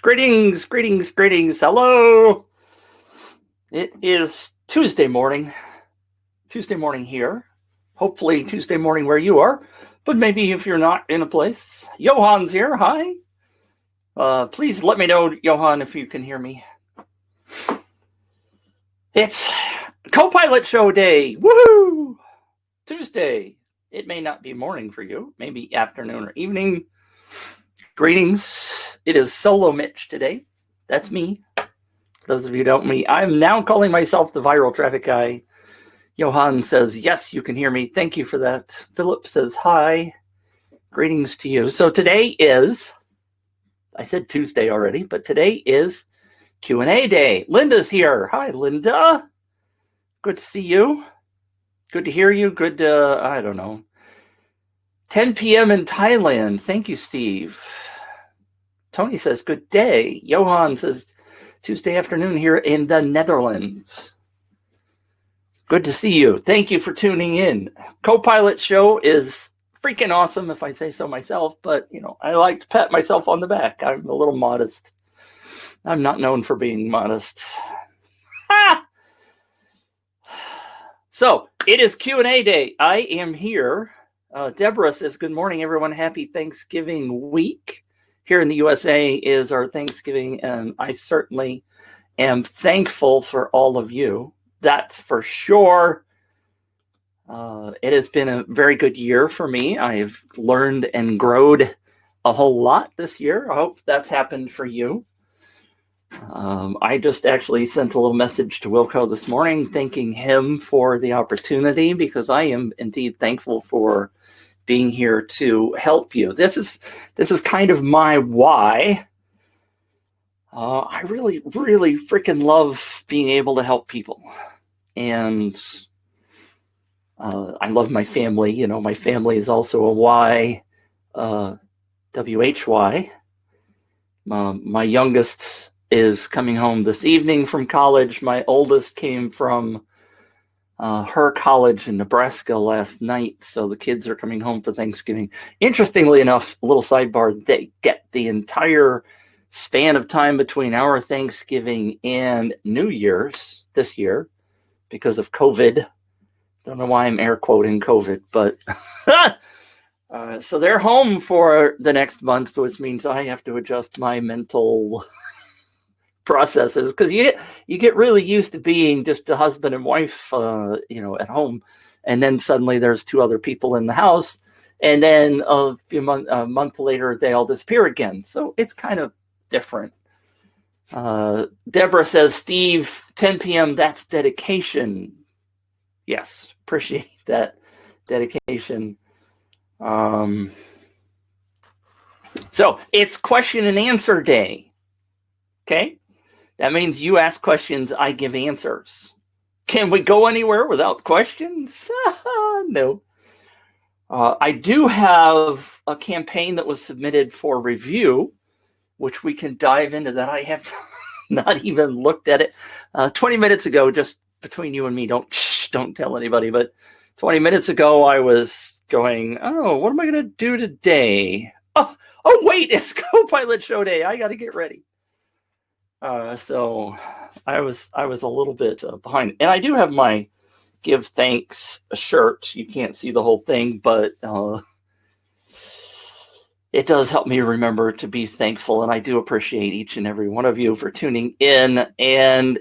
Greetings, greetings, greetings. Hello. It is Tuesday morning. Tuesday morning here. Hopefully Tuesday morning where you are. But maybe if you're not in a place. Johan's here. Hi. Please let me know, Johan, if you can hear me. It's co-pilot show day. Woohoo! Tuesday. It may not be morning for you. Maybe afternoon or evening. Greetings. It is solo Mitch today. That's me. For those of you who don't know me, I'm now calling myself the viral traffic guy. Johan says, yes, you can hear me. Thank you for that. Philip says, hi. Greetings to you. So today is, I said Tuesday already, but today is Q&A day. Linda's here. Hi, Linda. Good to see you. Good to hear you. Good to, I don't know. 10 p.m. in Thailand. Thank you, Steve. Tony says, good day. Johan says, Tuesday afternoon here in the Netherlands. Good to see you. Thank you for tuning in. Co-pilot show is freaking awesome, if I say so myself, but, you know, I like to pat myself on the back. I'm a little modest. I'm not known for being modest. Ha! So, it is Q&A day. I am here. Deborah says, good morning, everyone. Happy Thanksgiving week. Here in the USA is our Thanksgiving, and I certainly am thankful for all of you. That's for sure. It has been a very good year for me. I've learned and grown a whole lot this year. I hope that's happened for you. I just actually sent a little message to Wilco this morning, thanking him for the opportunity, because I am indeed thankful for being here to help you. This is kind of my why. I really, really freaking love being able to help people. And I love my family. You know, my family is also a why, WHY. My youngest is coming home this evening from college. My oldest came from her college in Nebraska last night, so the kids are coming home for Thanksgiving. Interestingly enough, a little sidebar, they get the entire span of time between our Thanksgiving and New Year's this year because of COVID. Don't know why I'm air quoting COVID, but so they're home for the next month, which means I have to adjust my mental processes, because you get really used to being just a husband and wife, at home, and then suddenly there's two other people in the house, and then a month later they all disappear again. So it's kind of different. Deborah says, Steve, 10 p.m. That's dedication. Yes, appreciate that dedication. So it's question and answer day. Okay. That means you ask questions, I give answers. Can we go anywhere without questions? No. I do have a campaign that was submitted for review, which we can dive into that. I have not even looked at it. 20 minutes ago, just between you and me, don't tell anybody, but 20 minutes ago, I was going, oh, what am I going to do today? Oh, wait, it's co-pilot show day. I got to get ready. So I was a little bit behind, and I do have my Give Thanks shirt. You can't see the whole thing, but it does help me remember to be thankful, and I do appreciate each and every one of you for tuning in and,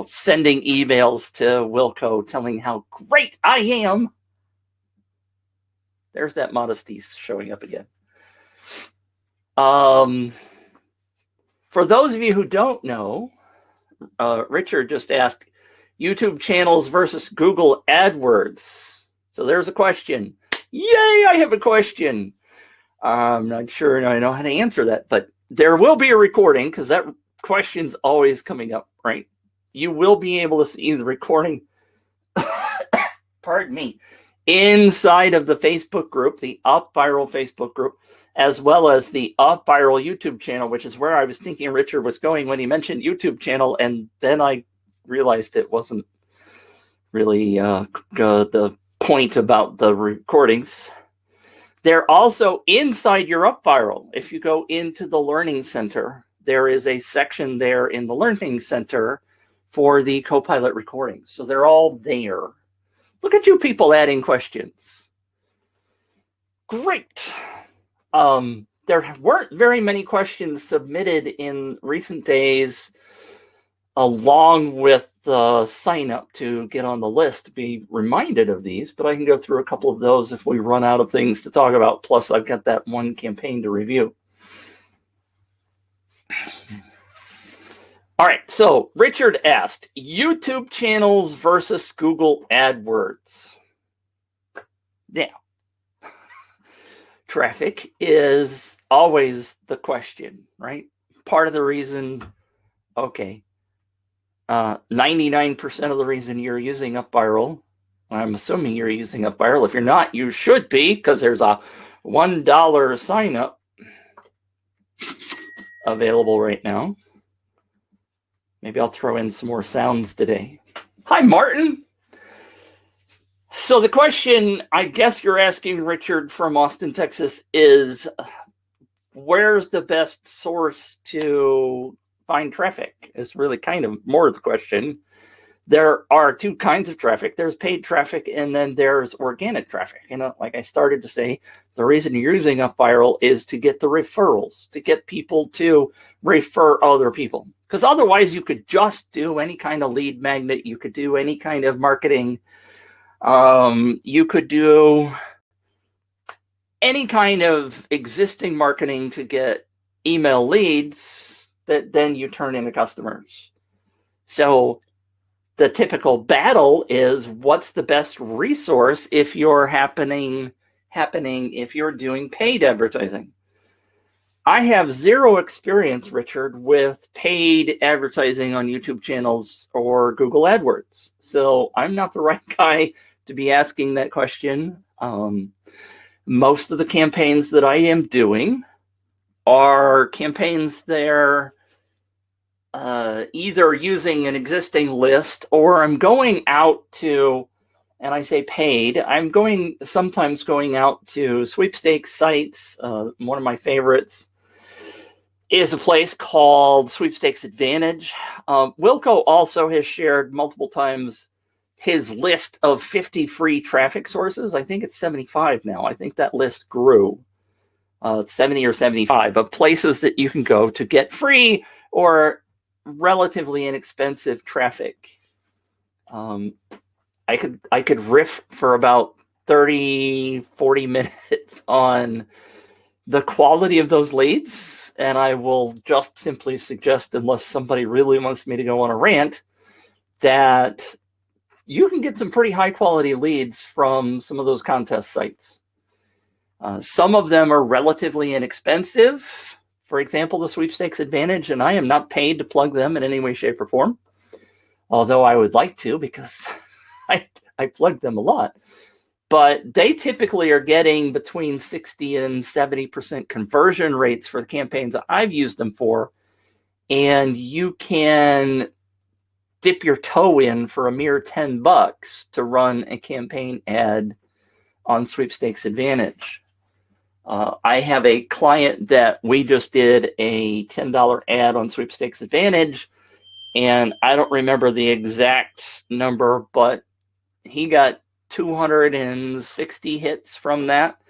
sending emails to Wilco telling how great I am. There's that modesty showing up again. For those of you who don't know, Richard just asked, YouTube channels versus Google AdWords. So there's a question. Yay, I have a question. I'm not sure I know how to answer that, but there will be a recording, because that question's always coming up, right? You will be able to see the recording, pardon me, inside of the Facebook group, the UpViral Facebook group, as well as the UpViral YouTube channel, which is where I was thinking Richard was going when he mentioned YouTube channel, and then I realized it wasn't really the point about the recordings. They're also inside your UpViral. If you go into the Learning Center, there is a section there in the Learning Center for the Copilot recordings. So they're all there. Look at you people adding questions. Great. There weren't very many questions submitted in recent days, along with the sign up to get on the list to be reminded of these, but I can go through a couple of those if we run out of things to talk about. Plus, I've got that one campaign to review. All right, so Richard asked, YouTube channels versus Google AdWords. Now, traffic is always the question, right? Part of the reason, okay, 99% of the reason you're using UpViral, I'm assuming you're using UpViral. If you're not, you should be, because there's a $1 sign up available right now. Maybe I'll throw in some more sounds today. Hi, Martin. So the question, I guess you're asking, Richard from Austin, Texas, is where's the best source to find traffic? Is really kind of more of the question. There are two kinds of traffic. There's paid traffic, and then there's organic traffic. And like I started to say, the reason you're using UpViral is to get the referrals, to get people to refer other people. Because otherwise you could just do any kind of lead magnet. You could do any kind of marketing. You could do any kind of existing marketing to get email leads that then you turn into customers. So the typical battle is, what's the best resource if you're if you're doing paid advertising? I have zero experience, Richard, with paid advertising on YouTube channels or Google AdWords. So I'm not the right guy to be asking that question. Most of the campaigns that I am doing are campaigns there either using an existing list, or I'm going out to, and I say paid, I'm sometimes going out to sweepstakes sites. One of my favorites is a place called Sweepstakes Advantage. Wilco also has shared multiple times his list of 50 free traffic sources. I think it's 75 now. I think that list grew. 70 or 75 of places that you can go to get free or relatively inexpensive traffic. I could riff for about 30-40 minutes on the quality of those leads, and I will just simply suggest, unless somebody really wants me to go on a rant, that you can get some pretty high quality leads from some of those contest sites. Some of them are relatively inexpensive. For example, the Sweepstakes Advantage, and I am not paid to plug them in any way, shape, or form, although I would like to, because I plug them a lot. But they typically are getting between 60 and 70% conversion rates for the campaigns that I've used them for. And you can dip your toe in for a mere $10 to run a campaign ad on Sweepstakes Advantage. I have a client that we just did a $10 ad on Sweepstakes Advantage, and I don't remember the exact number, but he got 260 hits from that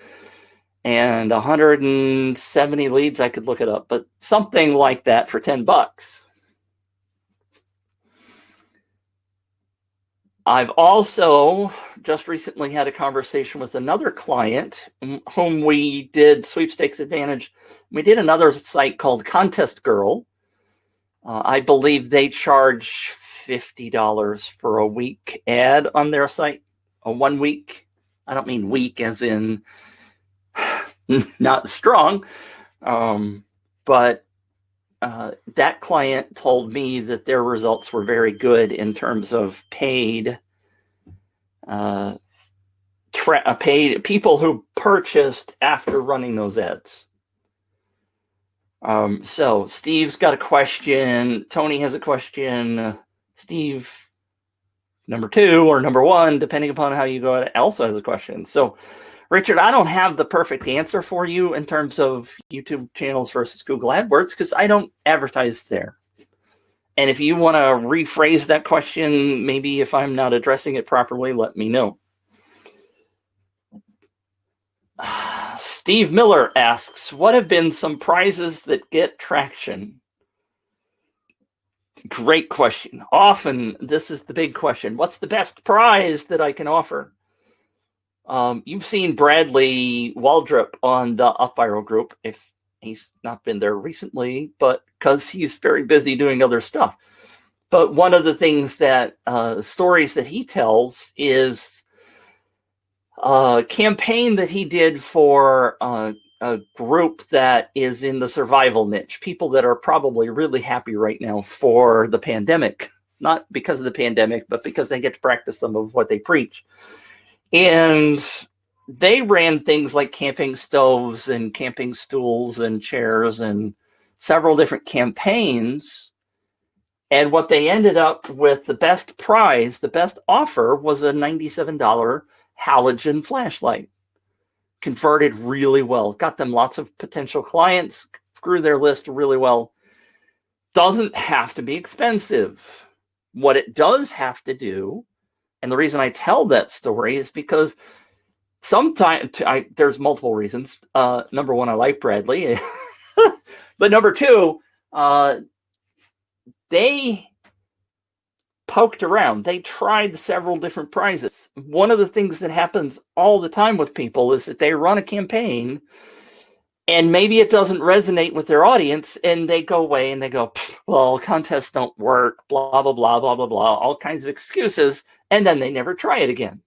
and 170 leads. I could look it up, but something like that for $10. I've also just recently had a conversation with another client whom we did Sweepstakes Advantage. We did another site called Contest Girl. I believe they charge $50 for a week ad on their site. A 1 week. I don't mean weak as in not strong. But that client told me that their results were very good in terms of paid people who purchased after running those ads. So Steve's got a question. Tony has a question. Steve, number 2 or number 1, depending upon how you go, also has a question. So Richard, I don't have the perfect answer for you in terms of YouTube channels versus Google AdWords because I don't advertise there. And if you want to rephrase that question, maybe if I'm not addressing it properly, let me know. Steve Miller asks, what have been some prizes that get traction? Great question. Often, this is the big question. What's the best prize that I can offer? You've seen Bradley Waldrop on the UpViral group, if he's not been there recently, but because he's very busy doing other stuff. But one of the things that stories that he tells is a campaign that he did for a group that is in the survival niche, people that are probably really happy right now for the pandemic, not because of the pandemic, but because they get to practice some of what they preach. And they ran things like camping stoves and camping stools and chairs and several different campaigns. And what they ended up with, the best prize, the best offer, was a $97 halogen flashlight. Converted really well. Got them lots of potential clients, grew their list really well. Doesn't have to be expensive. What it does have to do, and the reason I tell that story is because sometimes there's multiple reasons. Number one, I like Bradley. But number two, they poked around. They tried several different prizes. One of the things that happens all the time with people is that they run a campaign and maybe it doesn't resonate with their audience and they go away and they go, well, contests don't work, blah, blah, blah, blah, blah, blah, all kinds of excuses, and then they never try it again.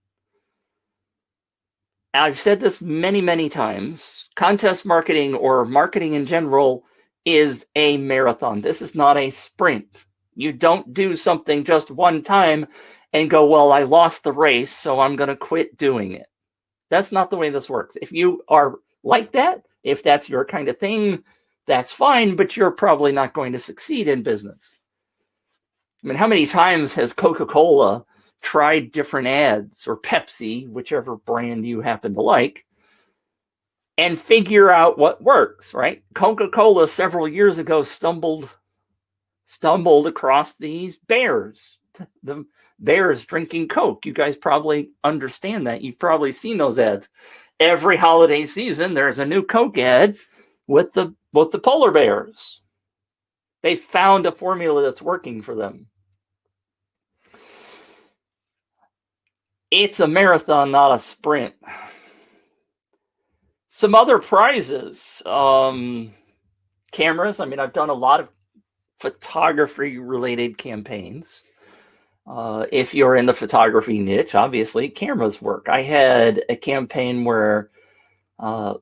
I've said this many, many times. Contest marketing or marketing in general is a marathon. This is not a sprint. You don't do something just one time and go, well, I lost the race, so I'm going to quit doing it. That's not the way this works. If you are like that, if that's your kind of thing, that's fine, but you're probably not going to succeed in business. I mean, how many times has Coca-Cola tried different ads, or Pepsi, whichever brand you happen to like, and figure out what works, right? Coca-Cola several years ago stumbled across these bears, the bears drinking Coke. You guys probably understand that. You've probably seen those ads. Every holiday season, there's a new Coke ad with the polar bears. They found a formula that's working for them. It's a marathon, not a sprint. Some other prizes. Cameras. I mean, I've done a lot of photography-related campaigns. If you're in the photography niche, obviously, cameras work. I had a campaign where a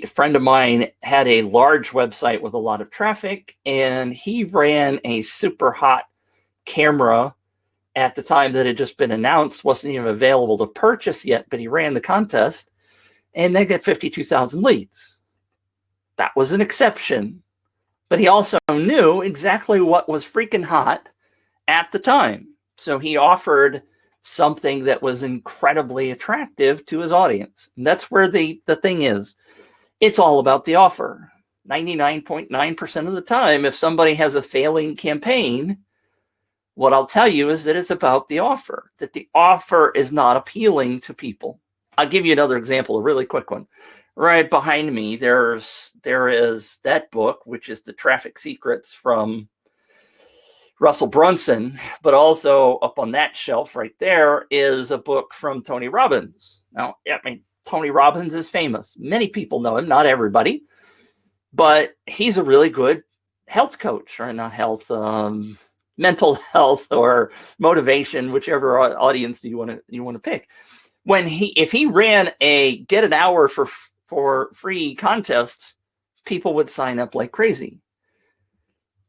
friend of mine had a large website with a lot of traffic, and he ran a super hot camera at the time that had just been announced, wasn't even available to purchase yet, but he ran the contest, and they got 52,000 leads. That was an exception. But he also knew exactly what was freaking hot at the time. So he offered something that was incredibly attractive to his audience. And that's where the thing is. It's all about the offer. 99.9% of the time, if somebody has a failing campaign, what I'll tell you is that it's about the offer, that the offer is not appealing to people. I'll give you another example, a really quick one. Right behind me, there is that book, which is The Traffic Secrets from Russell Brunson, but also up on that shelf right there is a book from Tony Robbins. Now, I mean, Tony Robbins is famous. Many people know him, not everybody, but he's a really good health coach, or not health, mental health or motivation, whichever audience you want to pick. If he ran a get an hour for free contests, people would sign up like crazy.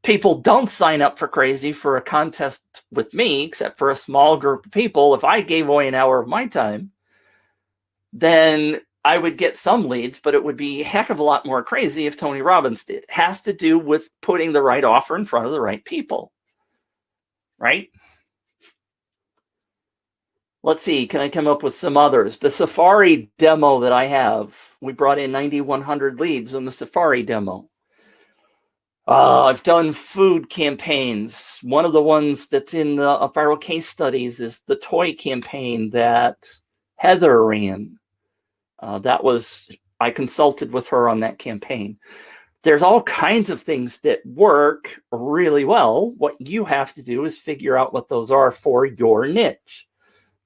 People don't sign up for crazy for a contest with me, except for a small group of people. If I gave away an hour of my time, then I would get some leads, but it would be a heck of a lot more crazy if Tony Robbins did. It has to do with putting the right offer in front of the right people, right? Let's see, can I come up with some others? The Safari demo that I have, we brought in 9,100 leads on the Safari demo. I've done food campaigns. One of the ones that's in the UpViral case studies is the toy campaign that Heather ran. I consulted with her on that campaign. There's all kinds of things that work really well. What you have to do is figure out what those are for your niche.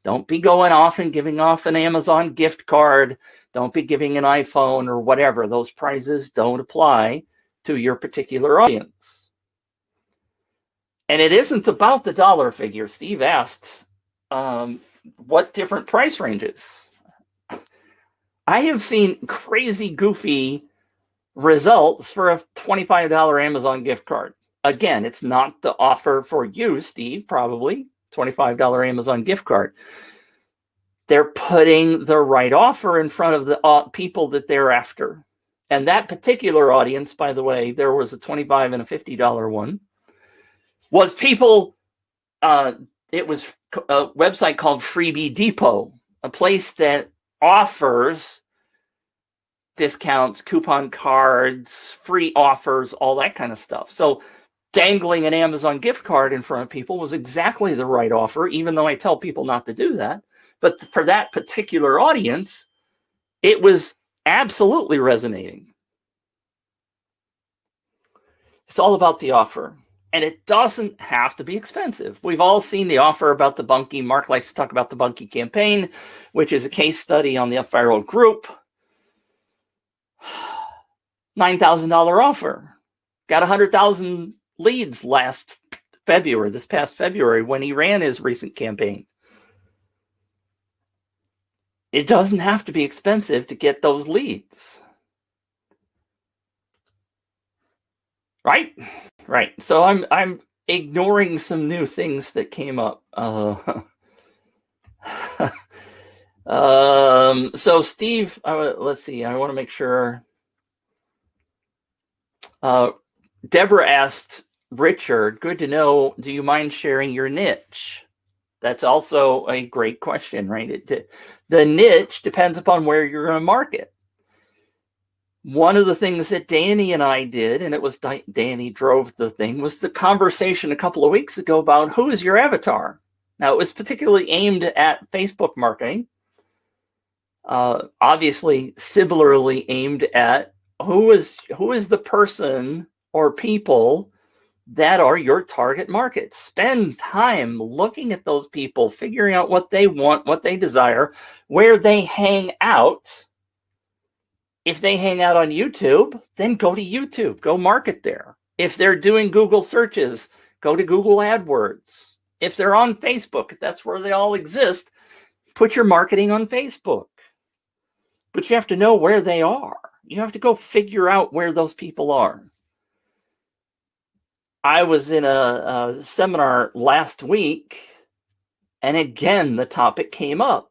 Don't be going off and giving off an Amazon gift card. Don't be giving an iPhone or whatever. Those prizes don't apply to your particular audience. And it isn't about the dollar figure. Steve asked, what different price ranges? I have seen crazy, goofy results for a $25 Amazon gift card. Again, it's not the offer for you, Steve, probably. $25 Amazon gift card. They're putting the right offer in front of the people that they're after. And that particular audience, by the way, there was a $25 and a $50 one, was people, it was a website called Freebie Depot, a place that offers discounts, coupon cards, free offers, all that kind of stuff. So dangling an Amazon gift card in front of people was exactly the right offer, even though I tell people not to do that. But for that particular audience, it was absolutely resonating. It's all about the offer. And it doesn't have to be expensive. We've all seen the offer about the Bunkie. Mark likes to talk about the Bunkie campaign, which is a case study on the UpViral group. $9,000 offer. Got 100,000 leads this past February, when he ran his recent campaign. It doesn't have to be expensive to get those leads. Right? Right. So I'm ignoring some new things that came up. So Steve, let's see. I want to make sure. Deborah asked Richard, good to know. Do you mind sharing your niche? That's also a great question, right? The niche depends upon where you're going to market. One of the things that Danny and I did, and it was Danny drove the thing, was the conversation a couple of weeks ago about who is your avatar. Now, it was particularly aimed at Facebook marketing. Obviously, similarly aimed at who is the person or people that are your target market. Spend time looking at those people, figuring out what they want, what they desire, where they hang out. If they hang out on YouTube, then go to YouTube, go market there. If they're doing Google searches, go to Google AdWords. If they're on Facebook, if that's where they all exist, put your marketing on Facebook. But you have to know where they are. You have to go figure out where those people are. I was in a seminar last week, and again, the topic came up.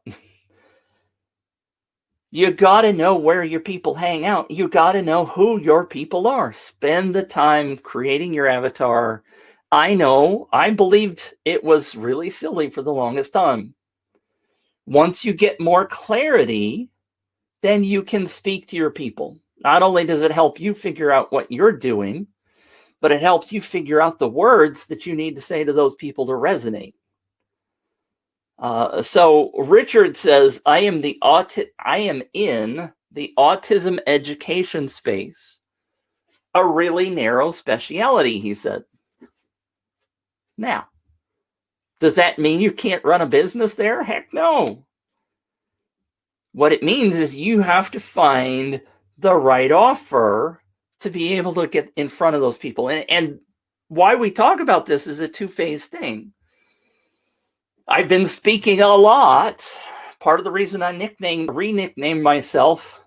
You got to know where your people hang out. You got to know who your people are. Spend the time creating your avatar. I know, I believed it was really silly for the longest time. Once you get more clarity, then you can speak to your people. Not only does it help you figure out what you're doing, but it helps you figure out the words that you need to say to those people to resonate. So Richard says, I am in the autism education space, a really narrow specialty, he said. Now, does that mean you can't run a business there? Heck no. What it means is you have to find the right offer to be able to get in front of those people. And why we talk about this is a two-phase thing. I've been speaking a lot. Part of the reason I re-nicknamed myself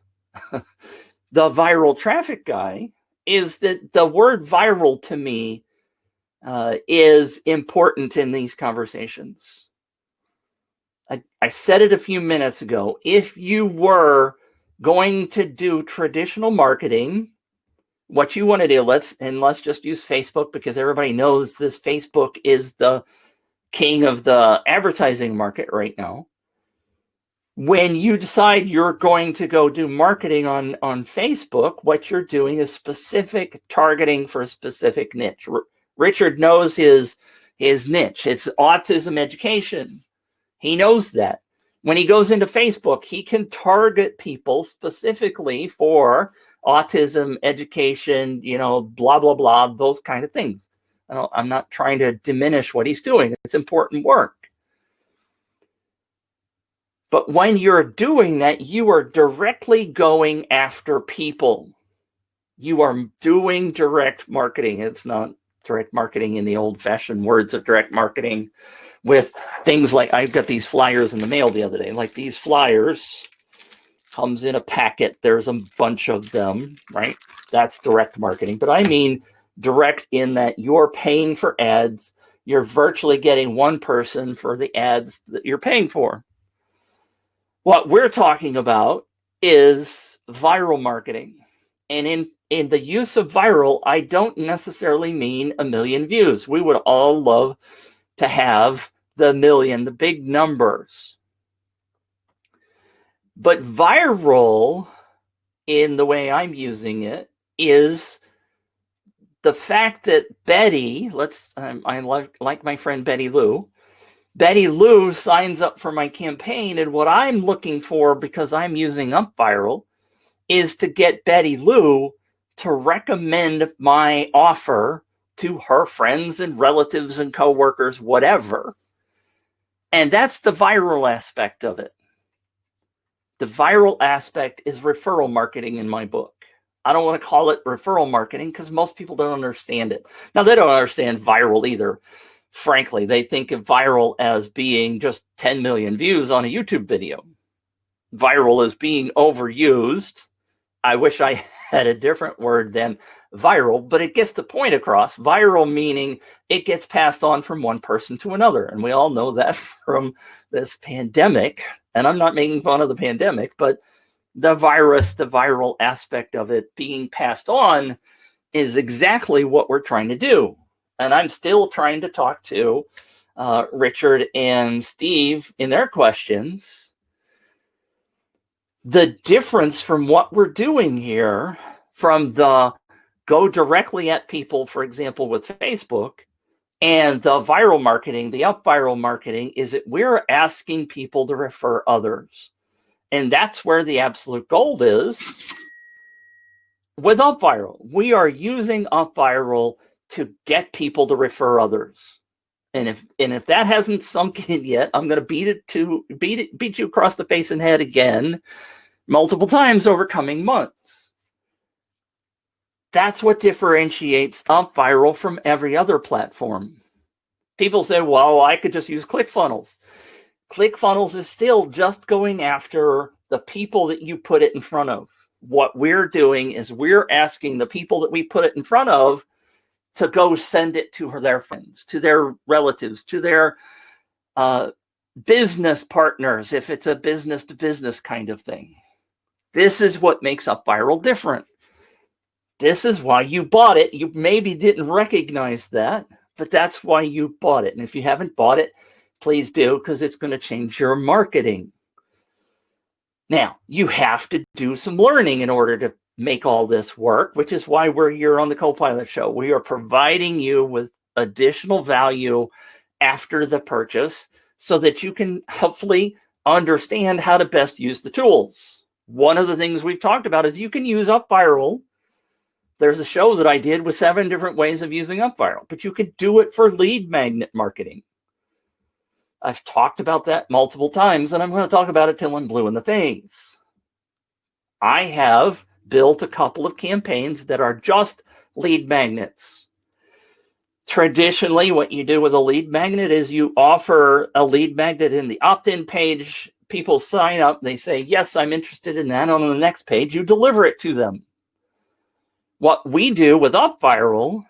the viral traffic guy is that the word viral to me is important in these conversations. I said it a few minutes ago. If you were going to do traditional marketing, what you want to do, let's just use Facebook because everybody knows this Facebook is the king of the advertising market right now. When you decide you're going to go do marketing on Facebook, what you're doing is specific targeting for a specific niche. Richard knows his niche. It's autism education. He knows that. When he goes into Facebook, he can target people specifically for autism education, blah, blah, blah, those kind of things. I'm not trying to diminish what he's doing. It's important work. But when you're doing that, you are directly going after people. You are doing direct marketing. It's not direct marketing in the old-fashioned words of direct marketing with things like, I got these flyers in the mail the other day. Like these flyers comes in a packet. There's a bunch of them, right? That's direct marketing. But I mean direct in that you're paying for ads. You're virtually getting one person for the ads that you're paying for. What we're talking about is viral marketing. And in the use of viral, I don't necessarily mean 1 million views. We would all love to have the million, the big numbers. But viral, in the way I'm using it, is the fact that Betty, I like my friend Betty Lou. Betty Lou signs up for my campaign, and what I'm looking for, because I'm using UpViral, is to get Betty Lou to recommend my offer to her friends and relatives and coworkers, whatever. And that's the viral aspect of it. The viral aspect is referral marketing in my book. I don't want to call it referral marketing because most people don't understand it. Now, they don't understand viral either. Frankly, they think of viral as being just 10 million views on a YouTube video. Viral is being overused. I wish I had a different word than viral, but it gets the point across. Viral meaning it gets passed on from one person to another. And we all know that from this pandemic. And I'm not making fun of the pandemic, but the virus, the viral aspect of it being passed on is exactly what we're trying to do. And I'm still trying to talk to Richard and Steve in their questions. The difference from what we're doing here, from the go directly at people, for example, with Facebook, and the viral marketing, the UpViral marketing, is that we're asking people to refer others. And that's where the absolute gold is with UpViral. We are using UpViral to get people to refer others. And if that hasn't sunk in yet, I'm going to beat you across the face and head again multiple times over coming months. That's what differentiates UpViral from every other platform. People say, well, I could just use ClickFunnels. ClickFunnels is still just going after the people that you put it in front of. What we're doing is we're asking the people that we put it in front of to go send it to their friends, to their relatives, to their business partners, if it's a business-to-business kind of thing. This is what makes UpViral different. This is why you bought it. You maybe didn't recognize that, but that's why you bought it. And if you haven't bought it, please do, because it's going to change your marketing. Now, you have to do some learning in order to make all this work, which is why we're here on the Copilot Show. We are providing you with additional value after the purchase so that you can hopefully understand how to best use the tools. One of the things we've talked about is you can use UpViral. There's a show that I did with 7 different ways of using UpViral, but you could do it for lead magnet marketing. I've talked about that multiple times, and I'm going to talk about it till I'm blue in the face. I have built a couple of campaigns that are just lead magnets. Traditionally, what you do with a lead magnet is you offer a lead magnet in the opt-in page. People sign up. They say, yes, I'm interested in that. On the next page, you deliver it to them. What we do with UpViral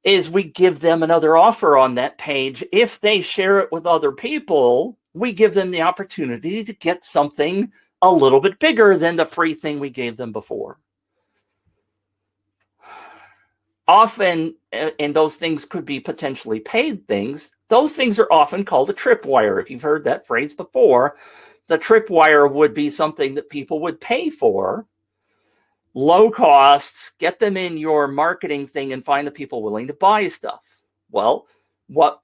is we give them another offer on that page. If they share it with other people, we give them the opportunity to get something a little bit bigger than the free thing we gave them before. Often, and those things could be potentially paid things, those things are often called a tripwire. If you've heard that phrase before, The tripwire would be something that people would pay for. Low costs, get them in your marketing thing and find the people willing to buy stuff. Well, what?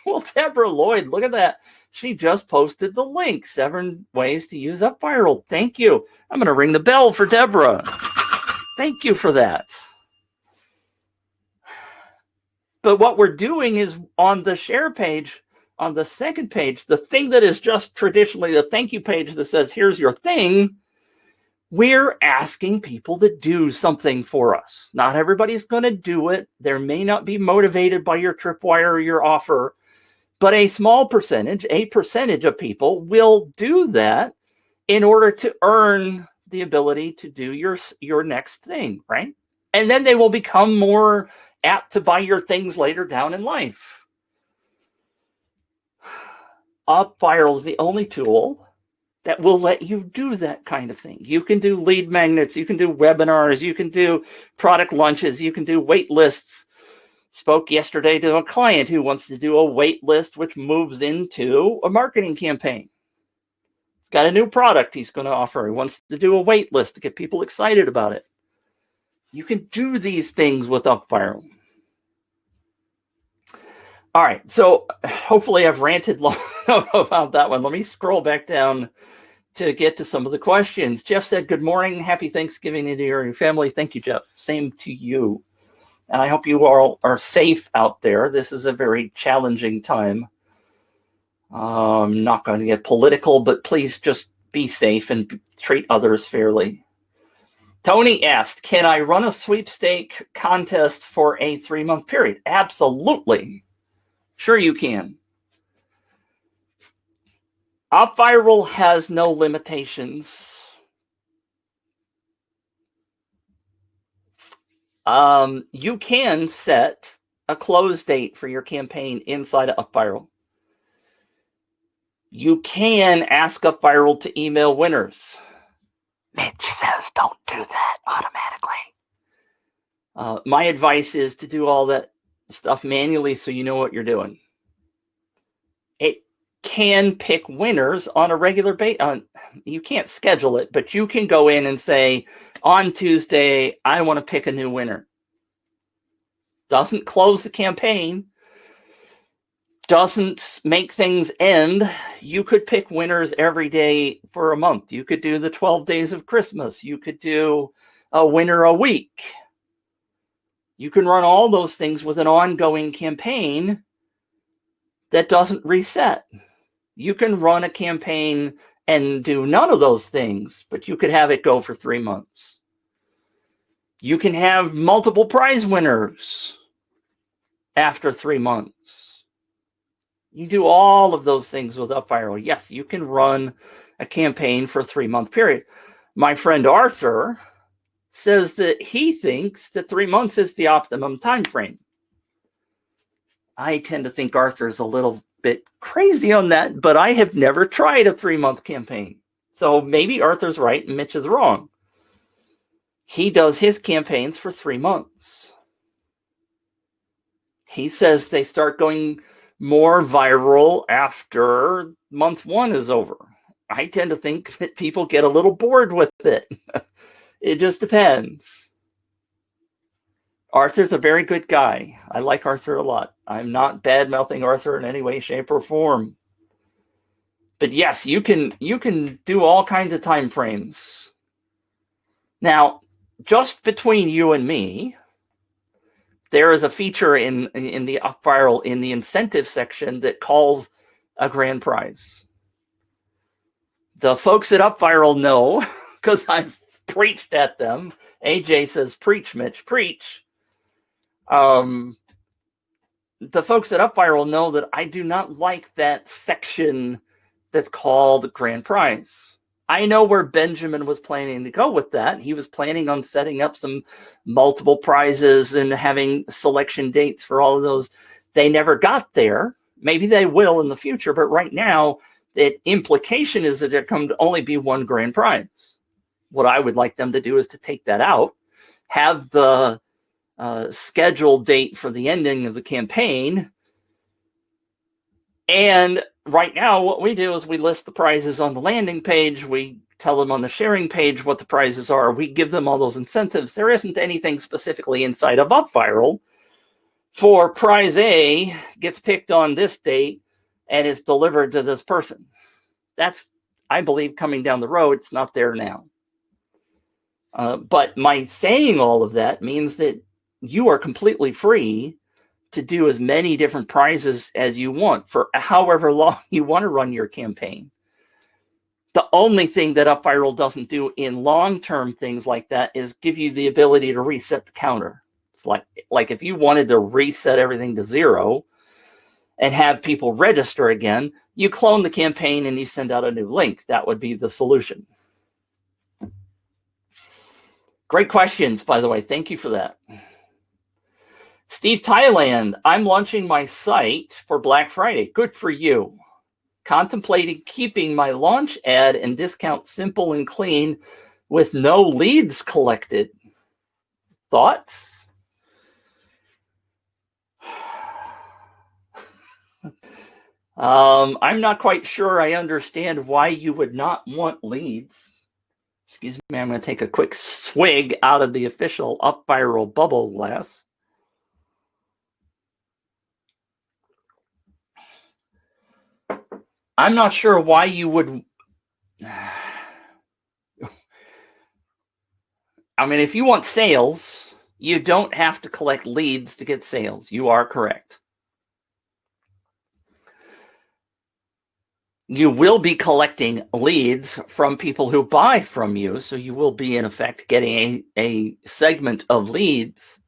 Well, Deborah Lloyd, look at that. She just posted the link, 7 ways to use UpViral. Thank you. I'm going to ring the bell for Deborah. Thank you for that. But what we're doing is on the share page, on the second page, the thing that is just traditionally the thank you page that says, here's your thing, we're asking people to do something for us. Not everybody's going to do it. They may not be motivated by your tripwire or your offer, but a small percentage, a percentage of people will do that in order to earn the ability to do your next thing, right? And then they will become more apt to buy your things later down in life. UpViral is the only tool that will let you do that kind of thing. You can do lead magnets, you can do webinars, you can do product launches, you can do wait lists. Spoke yesterday to a client who wants to do a wait list, which moves into a marketing campaign. He's got a new product he's going to offer. He wants to do a wait list to get people excited about it. You can do these things with UpViral. All right, so hopefully I've ranted long enough about that one. Let me scroll back down to get to some of the questions. Jeff said, good morning. Happy Thanksgiving to your family. Thank you, Jeff. Same to you. And I hope you all are safe out there. This is a very challenging time. I'm not going to get political, but please just be safe and treat others fairly. Tony asked, can I run a sweepstake contest for a 3-month period? Absolutely. Sure you can. UpViral has no limitations. You can set a close date for your campaign inside of UpViral. You can ask UpViral to email winners. Mitch says don't do that automatically. My advice is to do all that stuff manually so you know what you're doing. It can pick winners on a regular basis. You can't schedule it, but you can go in and say, on Tuesday, I want to pick a new winner. Doesn't close the campaign. Doesn't make things end. You could pick winners every day for a month. You could do the 12 days of Christmas. You could do a winner a week. You can run all those things with an ongoing campaign that doesn't reset. You can run a campaign and do none of those things, but you could have it go for 3 months. You can have multiple prize winners after 3 months. You do all of those things with UpViral. Yes, you can run a campaign for a 3-month period. My friend Arthur says that he thinks that 3 months is the optimum time frame. I tend to think Arthur is a little bit crazy on that, but I have never tried a 3-month campaign. So maybe Arthur's right and Mitch is wrong. He does his campaigns for 3 months. He says they start going more viral after month 1 is over. I tend to think that people get a little bored with it. It just depends. Arthur's a very good guy. I like Arthur a lot. I'm not bad-mouthing Arthur in any way, shape, or form. But yes, you can do all kinds of time frames. Now, just between you and me, there is a feature in the UpViral in the incentive section that calls a grand prize. The folks at UpViral know, because I've preached at them. AJ says, preach, Mitch, preach. The folks at UpViral know that I do not like that section that's called grand prize. I know where Benjamin was planning to go with that. He was planning on setting up some multiple prizes and having selection dates for all of those. They never got there. Maybe they will in the future, but right now, the implication is that there can only be one grand prize. What I would like them to do is to take that out, have the scheduled date for the ending of the campaign And right now, what we do is we list the prizes on the landing page. We tell them on the sharing page what the prizes are. We give them all those incentives. There isn't anything specifically inside of UpViral for prize A gets picked on this date and is delivered to this person. That's, I believe, coming down the road. It's not there now. But my saying all of that means that you are completely free to do as many different prizes as you want for however long you want to run your campaign. The only thing that UpViral doesn't do in long-term things like that is give you the ability to reset the counter. It's like if you wanted to reset everything to 0 and have people register again, you clone the campaign and you send out a new link. That would be the solution. Great questions, by the way. Thank you for that. Steve Thailand, I'm launching my site for Black Friday. Good for you. Contemplating keeping my launch ad and discount simple and clean with no leads collected. Thoughts? I'm not quite sure I understand why you would not want leads. Excuse me, I'm going to take a quick swig out of the official UpViral bubble glass. I'm not sure why you would. I mean, if you want sales, you don't have to collect leads to get sales. You are correct. You will be collecting leads from people who buy from you, so you will be, in effect, getting a segment of leads,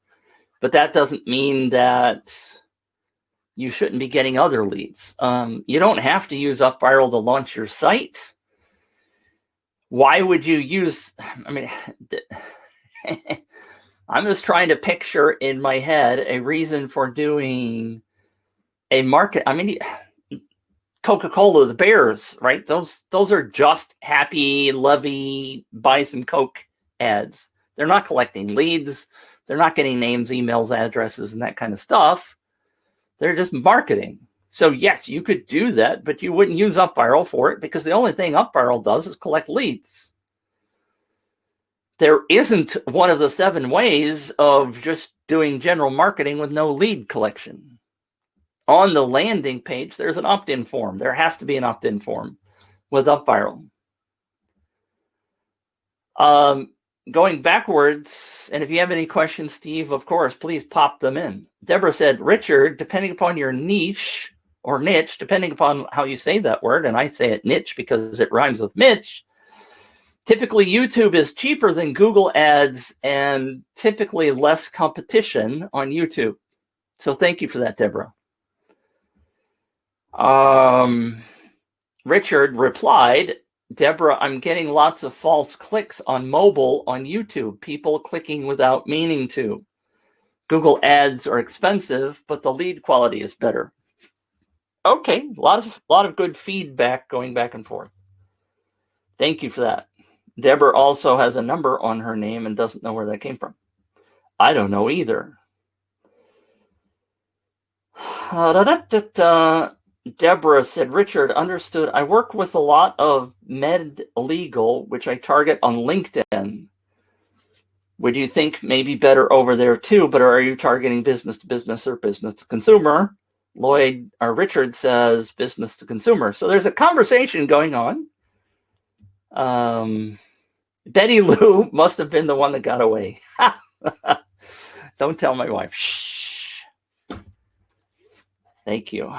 but that doesn't mean that you shouldn't be getting other leads. You don't have to use UpViral to launch your site. Why would you use, I mean, I'm just trying to picture in my head a reason for doing a market. I mean, Coca-Cola, the Bears, right? Those are just happy, lovey, buy some Coke ads. They're not collecting leads. They're not getting names, emails, addresses, and that kind of stuff. They're just marketing. So yes, you could do that, but you wouldn't use UpViral for it because the only thing UpViral does is collect leads. There isn't one of the 7 ways of just doing general marketing with no lead collection. On the landing page, there's an opt-in form. There has to be an opt-in form with UpViral. Going backwards, and if you have any questions, Steve, of course, please pop them in. Deborah said, Richard, depending upon your niche, or niche, depending upon how you say that word, and I say it niche because it rhymes with Mitch, typically YouTube is cheaper than Google Ads and typically less competition on YouTube. So thank you for that, Deborah. Richard replied, Deborah, I'm getting lots of false clicks on mobile on YouTube, people clicking without meaning to. Google ads are expensive, but the lead quality is better. Okay, a lot of good feedback going back and forth. Thank you for that. Deborah also has a number on her name and doesn't know where that came from. I don't know either. Deborah said, Richard, understood. I work with a lot of med legal, which I target on LinkedIn. Would you think maybe better over there too, but are you targeting business to business or business to consumer? Lloyd or Richard says business to consumer. So there's a conversation going on. Betty Lou must have been the one that got away. Don't tell my wife. Shh. Thank you.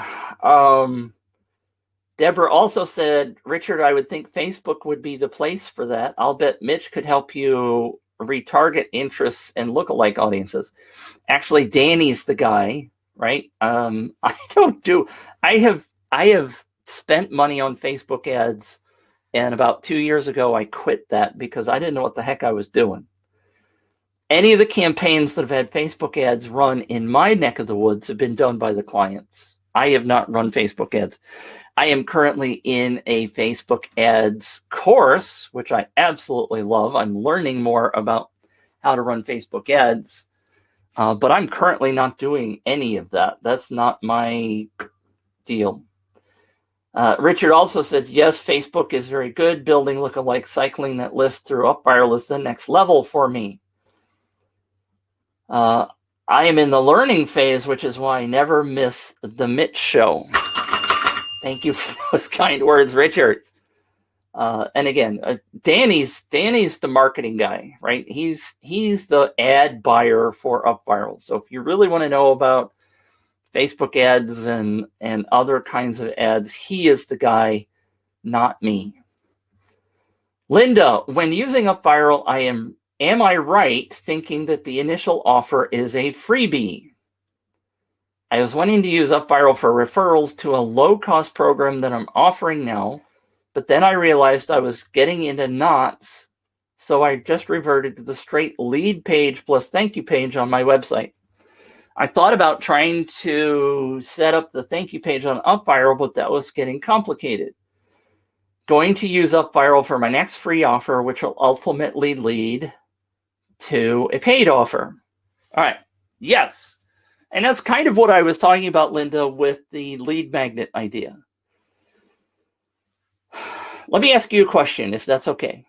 Deborah also said, Richard, I would think Facebook would be the place for that. I'll bet Mitch could help you retarget interests and lookalike audiences. Actually, Danny's the guy, right? I have spent money on Facebook ads, and about 2 years ago, I quit that because I didn't know what the heck I was doing. Any of the campaigns that have had Facebook ads run in my neck of the woods have been done by the clients. I have not run Facebook ads. I am currently in a Facebook ads course, which I absolutely love. I'm learning more about how to run Facebook ads, but I'm currently not doing any of that. That's not my deal. Richard also says, yes, Facebook is very good. Building lookalike cycling that list through UpViral is the next level for me. I am in the learning phase, which is why I never miss the Mitch show. Thank you for those kind words, Richard. And again, Danny's the marketing guy, right? He's the ad buyer for UpViral. So if you really want to know about Facebook ads and other kinds of ads, he is the guy, not me. Linda, when using UpViral, am I right thinking that the initial offer is a freebie? I was wanting to use UpViral for referrals to a low-cost program that I'm offering now, but then I realized I was getting into knots, so I just reverted to the straight lead page plus thank you page on my website. I thought about trying to set up the thank you page on UpViral, but that was getting complicated. Going to use UpViral for my next free offer, which will ultimately lead to a paid offer. All right, yes. And that's kind of what I was talking about, Linda, with the lead magnet idea. Let me ask you a question, if that's okay.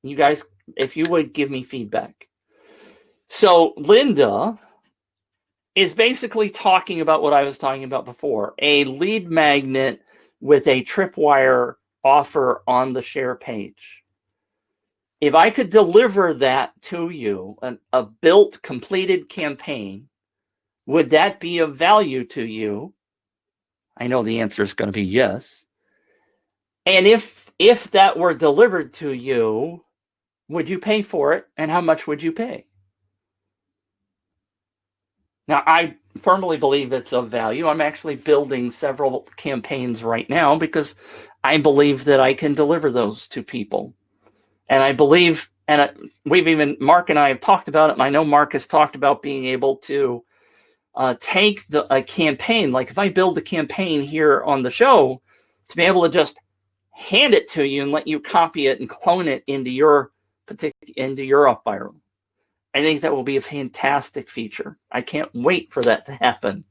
You guys, if you would give me feedback. So Linda is basically talking about what I was talking about before, a lead magnet with a tripwire offer on the share page. If I could deliver that to you, a built, completed campaign, would that be of value to you? I know the answer is going to be yes. And if that were delivered to you, would you pay for it? And how much would you pay? Now, I firmly believe it's of value. I'm actually building several campaigns right now because I believe that I can deliver those to people. And I believe, Mark and I have talked about it, and I know Mark has talked about being able to take a campaign, like if I build a campaign here on the show, to be able to just hand it to you and let you copy it and clone it into your UpViral. I think that will be a fantastic feature. I can't wait for that to happen.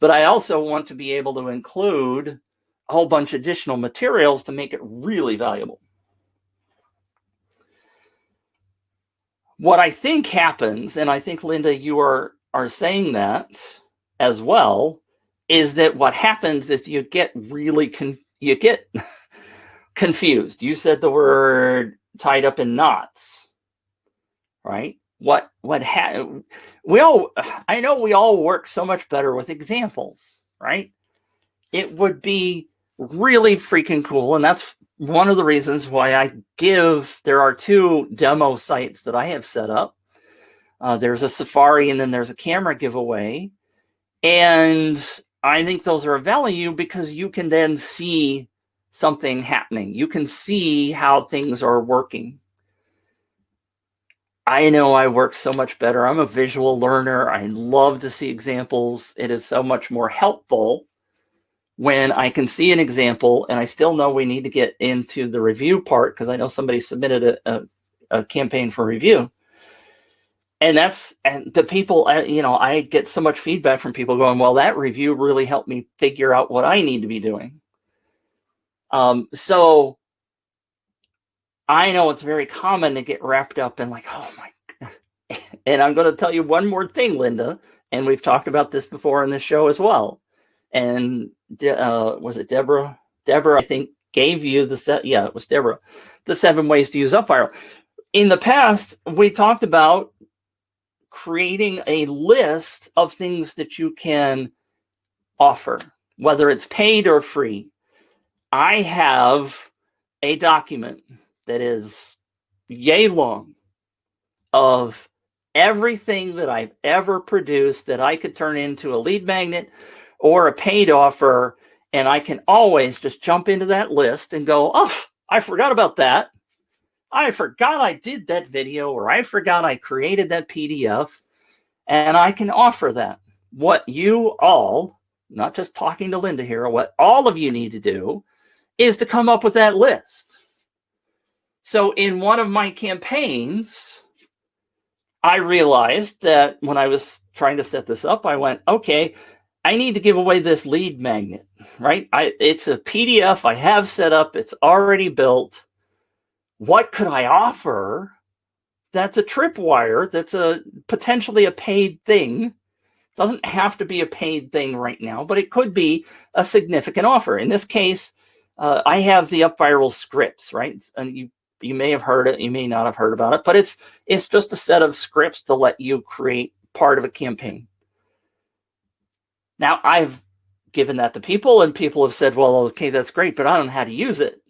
But I also want to be able to include a whole bunch of additional materials to make it really valuable. What I think happens, and I think, Linda, you are saying that as well, is that what happens is you get really confused. You said the word tied up in knots, right? I know we all work so much better with examples, right? It would be really freaking cool, and that's one of the reasons why there are 2 demo sites that I have set up. There's a Safari and then there's a camera giveaway. And I think those are of value because you can then see something happening. You can see how things are working. I know I work so much better. I'm a visual learner. I love to see examples. It is so much more helpful when I can see an example, and I still know we need to get into the review part because I know somebody submitted a campaign for review. And the people, I get so much feedback from people going, well, that review really helped me figure out what I need to be doing. So I know it's very common to get wrapped up in like, oh my God. And I'm going to tell you one more thing, Linda, and we've talked about this before in the show as well. And was it Deborah? Deborah, I think, gave you it was Deborah, the 7 ways to use UpViral. In the past, we talked about creating a list of things that you can offer, whether it's paid or free. I have a document that is yay long of everything that I've ever produced that I could turn into a lead magnet or a paid offer, and I can always just jump into that list and go, oh, I forgot about that. I forgot I did that video, or I forgot I created that PDF, and I can offer that. What you all, not just talking to Linda here, what all of you need to do is to come up with that list. So in one of my campaigns, I realized that when I was trying to set this up, I went, okay, I need to give away this lead magnet, right? It's a PDF I have set up. It's already built. What could I offer? That's a tripwire. That's potentially a paid thing. Doesn't have to be a paid thing right now, but it could be a significant offer. In this case, I have the UpViral scripts, right? And you may have heard it, you may not have heard about it, but it's just a set of scripts to let you create part of a campaign. Now, I've given that to people, and people have said, well, okay, that's great, but I don't know how to use it.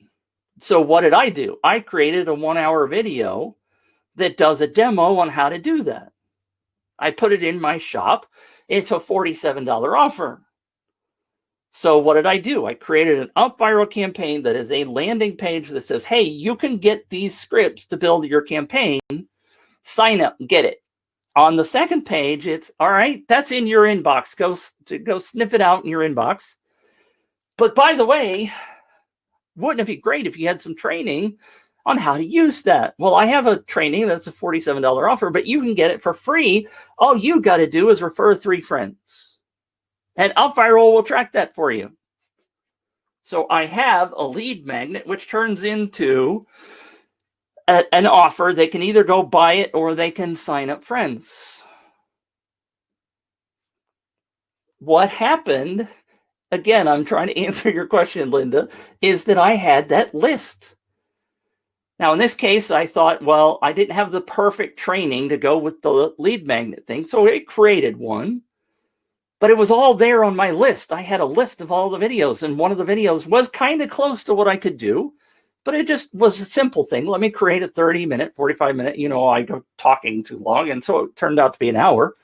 So what did I do? I created a 1-hour video that does a demo on how to do that. I put it in my shop. It's a $47 offer. So what did I do? I created an UpViral campaign that is a landing page that says, hey, you can get these scripts to build your campaign. Sign up, get it. On the second page, it's, all right, that's in your inbox. Go sniff it out in your inbox. But by the way, wouldn't it be great if you had some training on how to use that? Well, I have a training that's a $47 offer, but you can get it for free. All you got to do is refer 3 friends. And UpViral will track that for you. So I have a lead magnet, which turns into an offer. They can either go buy it or they can sign up friends. What happened, again, I'm trying to answer your question, Linda, is that I had that list. Now, in this case, I thought, well, I didn't have the perfect training to go with the lead magnet thing, so I created one. But it was all there on my list. I had a list of all the videos, and one of the videos was kind of close to what I could do, but it just was a simple thing. Let me create a 30-minute, 45-minute, I go talking too long, and so it turned out to be an hour.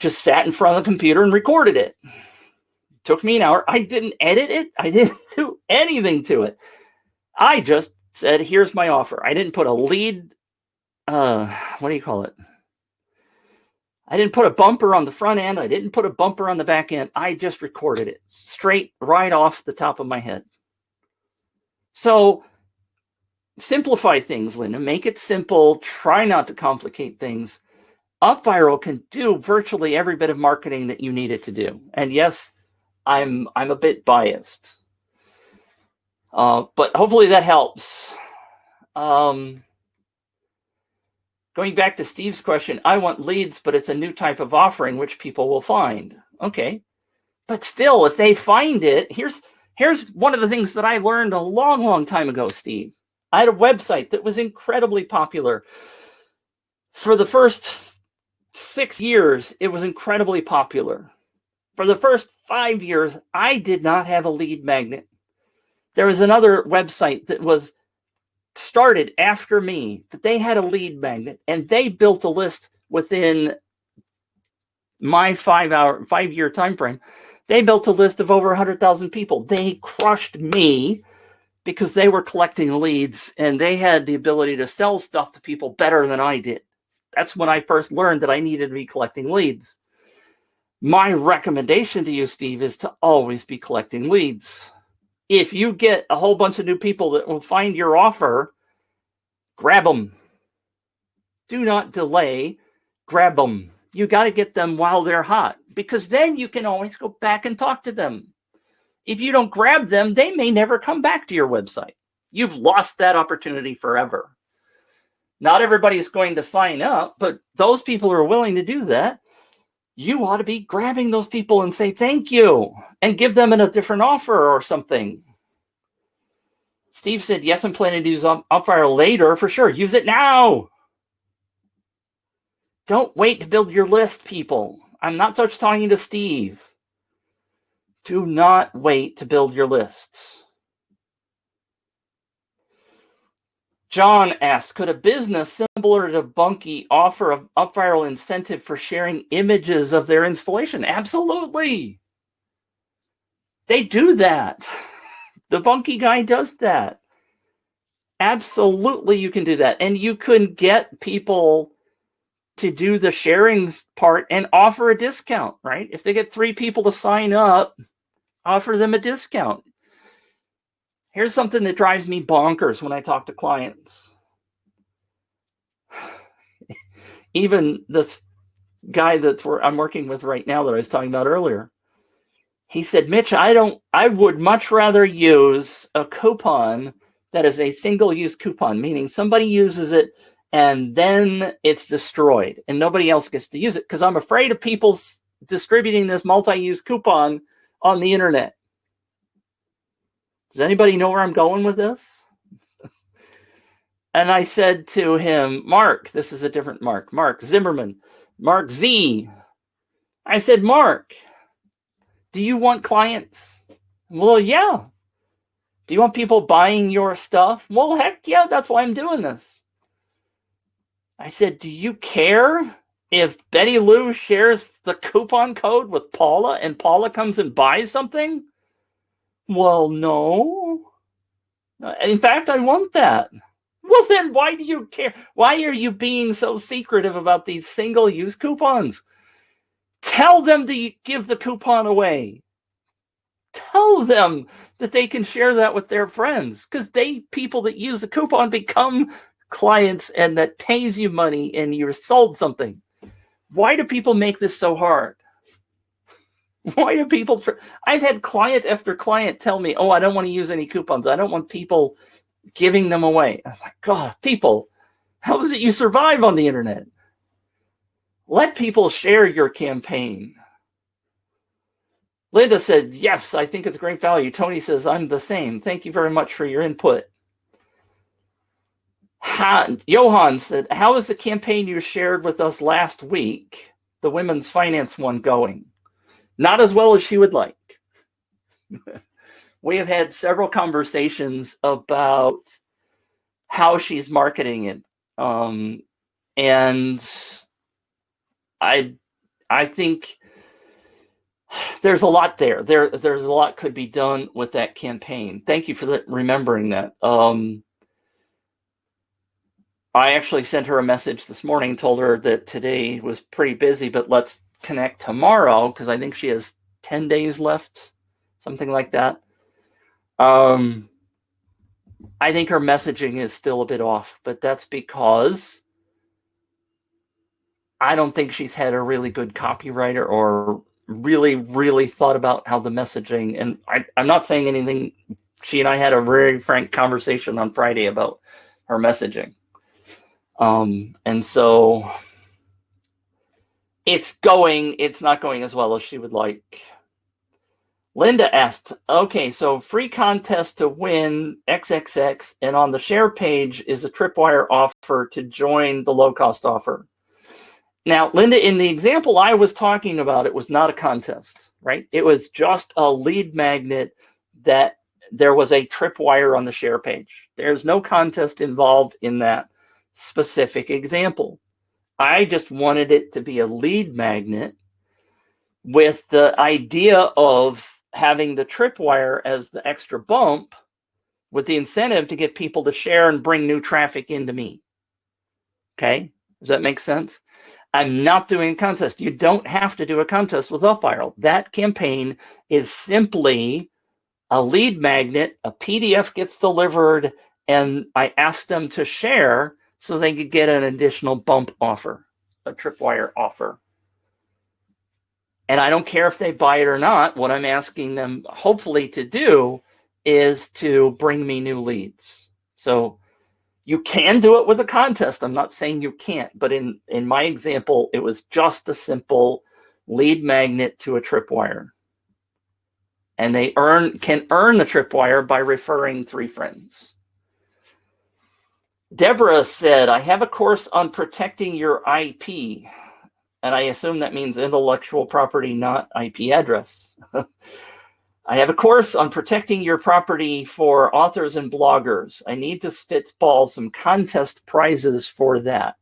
Just sat in front of the computer and recorded it. Took me an hour. I didn't edit it. I didn't do anything to it. I just said, here's my offer. I didn't put a lead, what do you call it? I didn't put a bumper on the front end. I didn't put a bumper on the back end. I just recorded it straight right off the top of my head. So simplify things, Linda. Make it simple. Try not to complicate things. UpViral can do virtually every bit of marketing that you need it to do. And yes, I'm a bit biased. But hopefully that helps. Going back to Steve's question, I want leads, but it's a new type of offering which people will find. Okay. But still, if they find it, here's one of the things that I learned a long, long time ago, Steve. I had a website that was incredibly popular. For the first 6 years, it was incredibly popular. For the first 5 years, I did not have a lead magnet. There was another website that was started after me, but they had a lead magnet, and they built a list within my 5-year time frame. They built a list of over 100,000 people. They crushed me because they were collecting leads, and they had the ability to sell stuff to people better than I did. That's when I first learned that I needed to be collecting leads. My recommendation to you, Steve, is to always be collecting leads. If you get a whole bunch of new people that will find your offer, grab them. Do not delay. Grab them. You got to get them while they're hot, because then you can always go back and talk to them. If you don't grab them, they may never come back to your website. You've lost that opportunity forever. Not everybody's going to sign up, but those people who are willing to do that, you ought to be grabbing those people and say thank you and give them a different offer or something. Steve said, yes, I'm planning to use UpViral later for sure. Use it now. Don't wait to build your list, people. I'm not just talking to Steve. Do not wait to build your lists. John asks, could a business similar to Bunky offer an UpViral incentive for sharing images of their installation? Absolutely. They do that. The Bunky guy does that. Absolutely, you can do that. And you can get people to do the sharing part and offer a discount, right? If they get 3 people to sign up, offer them a discount. Here's something that drives me bonkers when I talk to clients. Even this guy I'm working with right now that I was talking about earlier. He said, Mitch, I would much rather use a coupon that is a single-use coupon, meaning somebody uses it and then it's destroyed and nobody else gets to use it, because I'm afraid of people distributing this multi-use coupon on the internet. Does anybody know where I'm going with this? And I said to him, Mark, this is a different Mark Zimmerman, Mark Z. I said, Mark, do you want clients? Well, yeah. Do you want people buying your stuff? Well, heck yeah, that's why I'm doing this. I said, do you care if Betty Lou shares the coupon code with Paula and Paula comes and buys something? Well, no. In fact, I want that. Well, then why do you care? Why are you being so secretive about these single-use coupons? Tell them to give the coupon away. Tell them that they can share that with their friends, because people that use the coupon become clients and that pays you money and you're sold something. Why do people make this so hard? Why do people? I've had client after client tell me, oh, I don't want to use any coupons. I don't want people giving them away. I'm like, God, people, how is it you survive on the internet? Let people share your campaign. Linda said, yes, I think it's great value. Tony says, I'm the same. Thank you very much for your input. Johan said, how is the campaign you shared with us last week, the women's finance one, going? Not as well as she would like. We have had several conversations about how she's marketing it. And I think there's a lot there. There's a lot could be done with that campaign. Thank you for remembering that. I actually sent her a message this morning, told her that today was pretty busy, but let's connect tomorrow, because I think she has 10 days left, something like that. I think her messaging is still a bit off, but that's because I don't think she's had a really good copywriter or really, really thought about how the messaging, and I'm not saying anything. She and I had a very frank conversation on Friday about her messaging. And so it's not going as well as she would like. Linda asked, okay, so free contest to win XXX, and on the share page is a tripwire offer to join the low-cost offer. Now, Linda, in the example I was talking about, it was not a contest, right? It was just a lead magnet that there was a tripwire on the share page. There's no contest involved in that specific example. I just wanted it to be a lead magnet with the idea of having the tripwire as the extra bump, with the incentive to get people to share and bring new traffic into me. Okay? Does that make sense? I'm not doing a contest. You don't have to do a contest with UpViral. That campaign is simply a lead magnet. A PDF gets delivered, and I ask them to share so they could get an additional bump offer, a tripwire offer. And I don't care if they buy it or not. What I'm asking them, hopefully, to do is to bring me new leads. So you can do it with a contest. I'm not saying you can't. But in my example, it was just a simple lead magnet to a tripwire. And they can earn the tripwire by referring 3 friends. Deborah said, I have a course on protecting your IP. And I assume that means intellectual property, not IP address. I have a course on protecting your property for authors and bloggers. I need to spitball some contest prizes for that.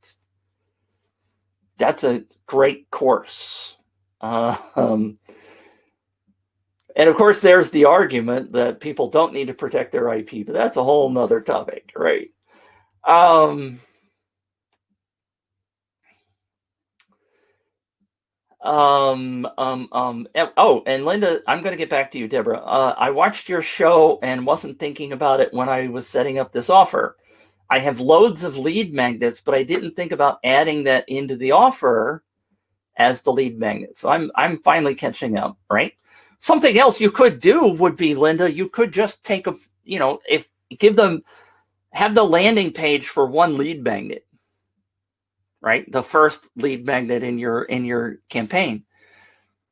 That's a great course. And of course, there's the argument that people don't need to protect their IP, but that's a whole nother topic, right? And Linda, I'm going to get back to you, Deborah. I watched your show and wasn't thinking about it when I was setting up this offer. I have loads of lead magnets, but I didn't think about adding that into the offer as the lead magnet. So I'm finally catching up, right? Something else you could do would be, Linda, you could just take a, have the landing page for one lead magnet, right? The first lead magnet in your campaign.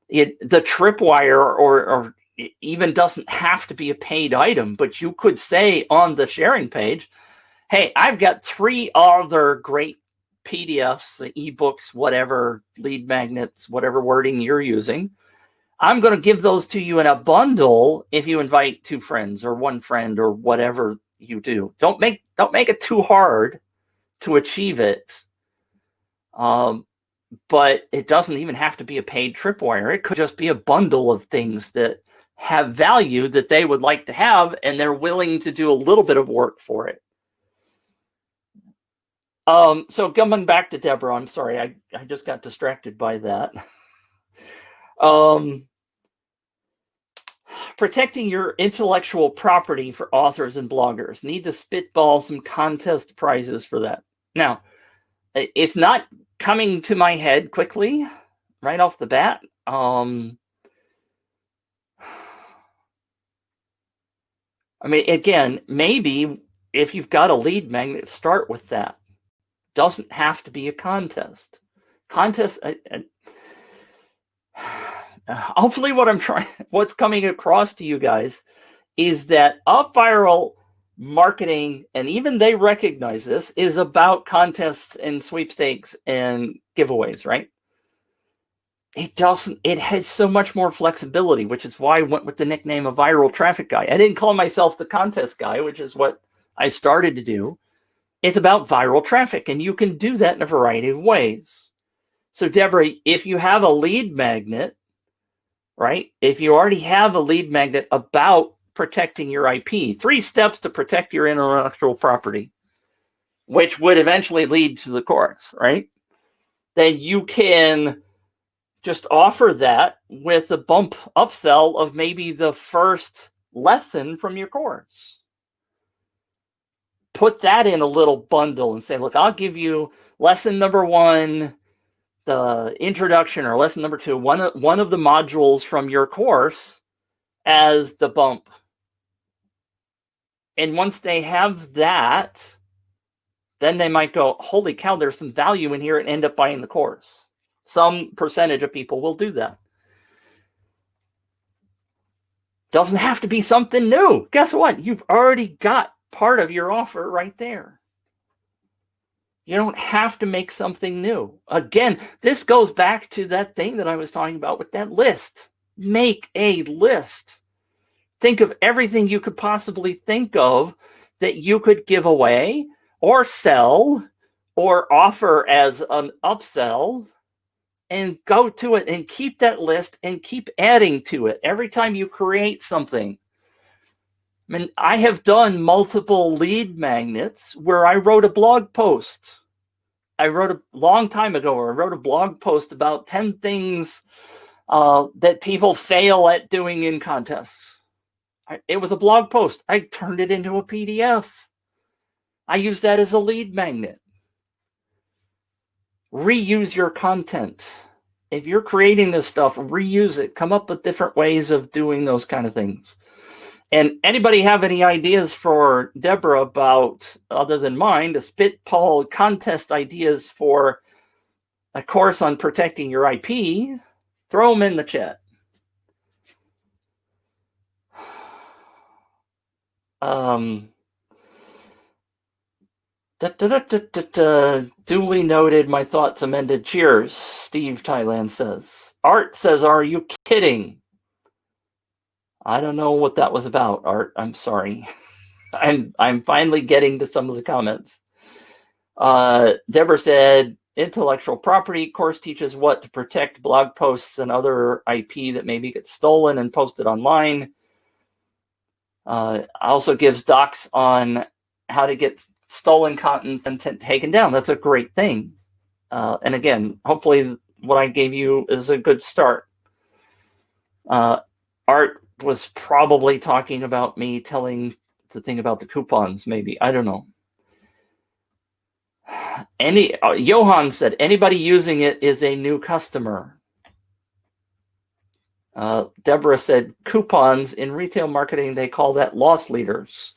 The tripwire or even doesn't have to be a paid item, but you could say on the sharing page, hey, I've got 3 other great PDFs, ebooks, whatever, lead magnets, whatever wording you're using. I'm going to give those to you in a bundle if you invite 2 friends or 1 friend or whatever you do. Don't make it too hard to achieve it. But it doesn't even have to be a paid tripwire. It could just be a bundle of things that have value that they would like to have, and they're willing to do a little bit of work for it. So coming back to Deborah, I'm sorry, I just got distracted by that. Protecting your intellectual property for authors and bloggers. Need to spitball some contest prizes for that. Now, it's not coming to my head quickly, right off the bat. I mean, again, maybe if you've got a lead magnet, start with that. Doesn't have to be a contest. Hopefully what's coming across to you guys is that UpViral marketing, and even they recognize this, is about contests and sweepstakes and giveaways, right? It has so much more flexibility, which is why I went with the nickname of Viral Traffic Guy. I didn't call myself the contest guy, which is what I started to do. It's about viral traffic, and you can do that in a variety of ways. So Deborah, if you have a lead magnet, right? If you already have a lead magnet about protecting your IP, 3 steps to protect your intellectual property, which would eventually lead to the course, right? Then you can just offer that with a bump upsell of maybe the first lesson from your course. Put that in a little bundle and say, look, I'll give you lesson number 1, the introduction, or lesson number 2, one of the modules from your course as the bump. And once they have that, then they might go, holy cow, there's some value in here, and end up buying the course. Some percentage of people will do that. Doesn't have to be something new. Guess what? You've already got part of your offer right there. You don't have to make something new. Again, this goes back to that thing that I was talking about with that list. Make a list. Think of everything you could possibly think of that you could give away or sell or offer as an upsell, and go to it and keep that list and keep adding to it every time you create something. I mean, I have done multiple lead magnets where I wrote a blog post. I wrote a long time ago, or I wrote a blog post about 10 things that people fail at doing in contests. It was a blog post. I turned it into a PDF. I use that as a lead magnet. Reuse your content. If you're creating this stuff, reuse it. Come up with different ways of doing those kind of things. And anybody have any ideas for Deborah about, other than mine, to spitball contest ideas for a course on protecting your IP? Throw them in the chat. Duly noted, my thoughts amended. Cheers, Steve Thailand says. Art says, are you kidding? I don't know what that was about, Art. I'm sorry. I'm finally getting to some of the comments. Deborah said, intellectual property course teaches what to protect blog posts and other IP that maybe gets stolen and posted online. Also gives docs on how to get stolen content taken down. That's a great thing. And again, hopefully what I gave you is a good start. Art was probably talking about me telling the thing about the coupons, maybe. I don't know. Johan said, anybody using it is a new customer. Deborah said, coupons in retail marketing, they call that loss leaders.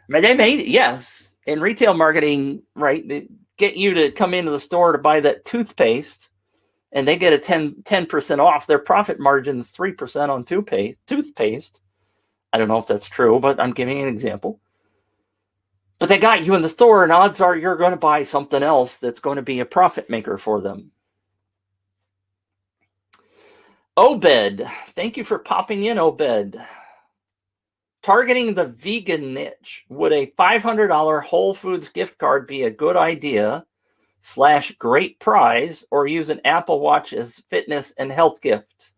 I mean, they made it, yes. In retail marketing, right, they get you to come into the store to buy that toothpaste, and they get a 10% off. Their profit margin's 3% on toothpaste. I don't know if that's true, but I'm giving an example. But they got you in the store, and odds are you're going to buy something else that's going to be a profit maker for them. Obed, thank you for popping in, Obed. Targeting the vegan niche, would a $500 Whole Foods gift card be a good idea / great prize, or use an Apple Watch as fitness and health gift?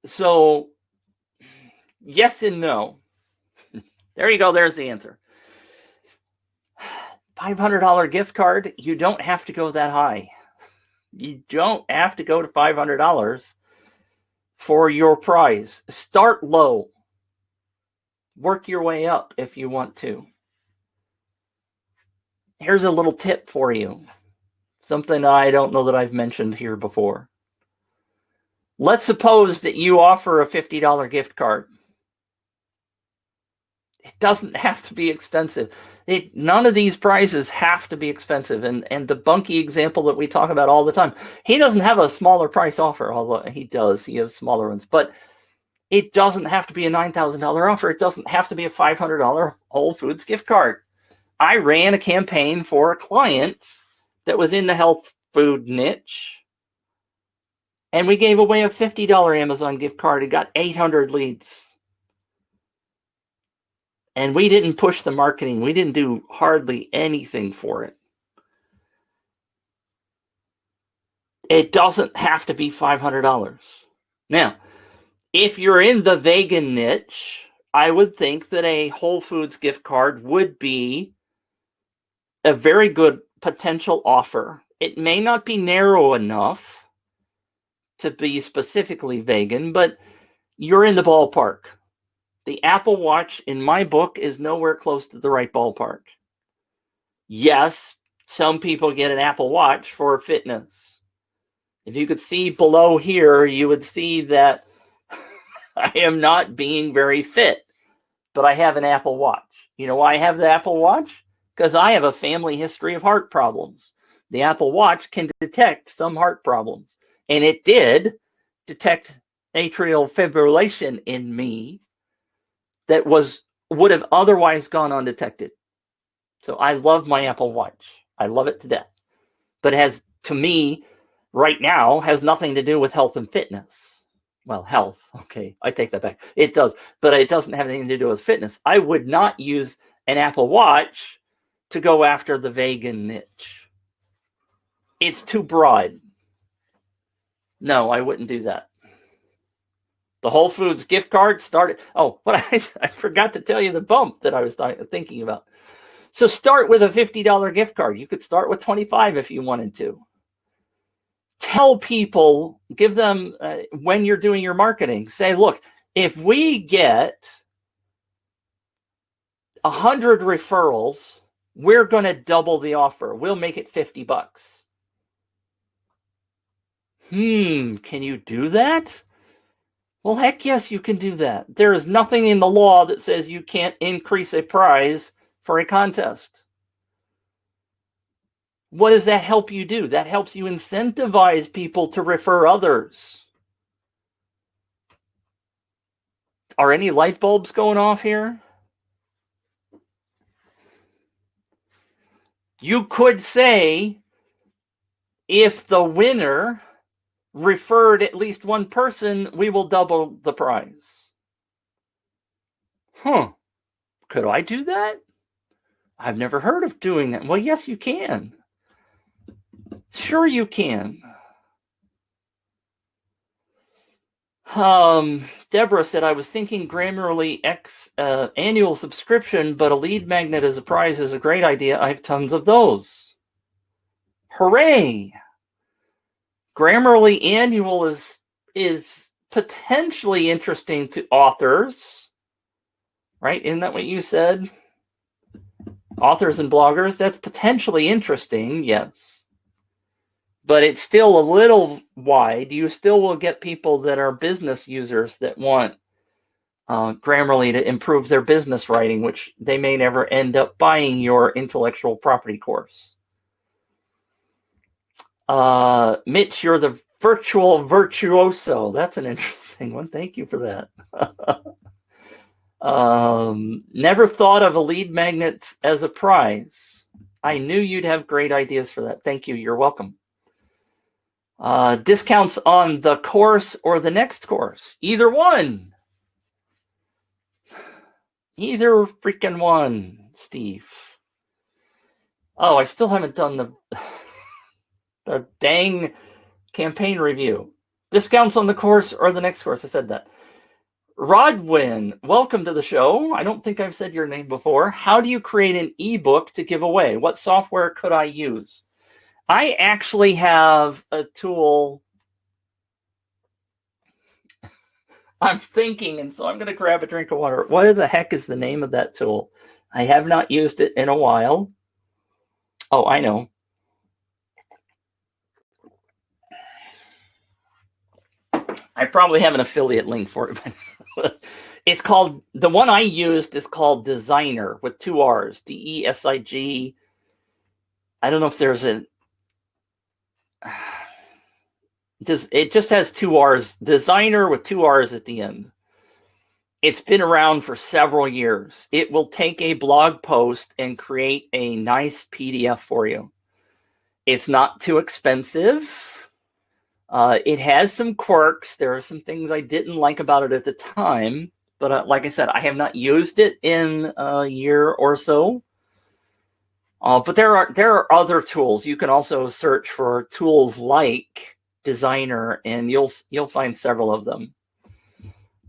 So, yes and no. There you go. There's the answer. $500 gift card, you don't have to go that high. You don't have to go to $500 for your prize. Start low. Work your way up if you want to. Here's a little tip for you. Something I don't know that I've mentioned here before. Let's suppose that you offer a $50 gift card. It doesn't have to be expensive. None of these prizes have to be expensive. And the Bunky example that we talk about all the time, he doesn't have a smaller price offer, although he does. He has smaller ones. But it doesn't have to be a $9,000 offer. It doesn't have to be a $500 Whole Foods gift card. I ran a campaign for a client that was in the health food niche, and we gave away a $50 Amazon gift card and got 800 leads. And we didn't push the marketing. We didn't do hardly anything for it. It doesn't have to be $500. Now, if you're in the vegan niche, I would think that a Whole Foods gift card would be a very good potential offer. It may not be narrow enough to be specifically vegan, but you're in the ballpark. The Apple Watch, in my book, is nowhere close to the right ballpark. Yes, some people get an Apple Watch for fitness. If you could see below here, you would see that I am not being very fit, but I have an Apple Watch. You know why I have the Apple Watch? Because I have a family history of heart problems. The Apple Watch can detect some heart problems, and it did detect atrial fibrillation in me that would have otherwise gone undetected. So I love my Apple Watch. I love it to death. But it has, to me, right now, has nothing to do with health and fitness. Well, health, okay, I take that back. It does, but it doesn't have anything to do with fitness. I would not use an Apple Watch to go after the vegan niche. It's too broad. No, I wouldn't do that. The Whole Foods gift card started. Oh, what I forgot to tell you the bump that I was thinking about. So start with a $50 gift card. You could start with $25 if you wanted to. Tell people, give them, when you're doing your marketing, say, look, if we get 100 referrals, we're going to double the offer. We'll make it $50. Can you do that? Well, heck yes, you can do that. There is nothing in the law that says you can't increase a prize for a contest. What does that help you do? That helps you incentivize people to refer others. Are any light bulbs going off here? You could say, if the winner referred at least one person, we will double the prize. Could I do that? I've never heard of doing that. Well, yes, you can. Sure, you can. Deborah said, I was thinking Grammarly X annual subscription, but a lead magnet as a prize is a great idea. I have tons of those. Hooray! Grammarly annual is potentially interesting to authors. right? Isn't that what you said? Authors and bloggers, that's potentially interesting, yes. But it's still a little wide. You still will get people that are business users that want Grammarly to improve their business writing, which they may never end up buying your intellectual property course. Mitch, you're the virtual virtuoso. That's an interesting one. Thank you for that. Never thought of a lead magnet as a prize. I knew you'd have great ideas for that. Thank you. You're welcome. Discounts on the course or the next course. Either one. Either freaking one, Steve. Oh, I still haven't done the dang campaign review. Discounts on the course or the next course. I said that. Rodwin, welcome to the show. I don't think I've said your name before. How do you create an ebook to give away? What software could I use? I actually have a tool. I'm thinking, and so I'm going to grab a drink of water. What the heck is the name of that tool? I have not used it in a while. Oh, I know. I probably have an affiliate link for it. It's called, the one I used is called Designer with 2 R's, DESIG. I don't know if there's a, it just has 2 R's, Designer with 2 R's at the end. It's been around for several years. It will take a blog post and create a nice PDF for you. It's not too expensive. It has some quirks. There are some things I didn't like about it at the time, but like I said, I have not used it in a year or so. But there are other tools. You can also search for tools like Designer, and you'll find several of them.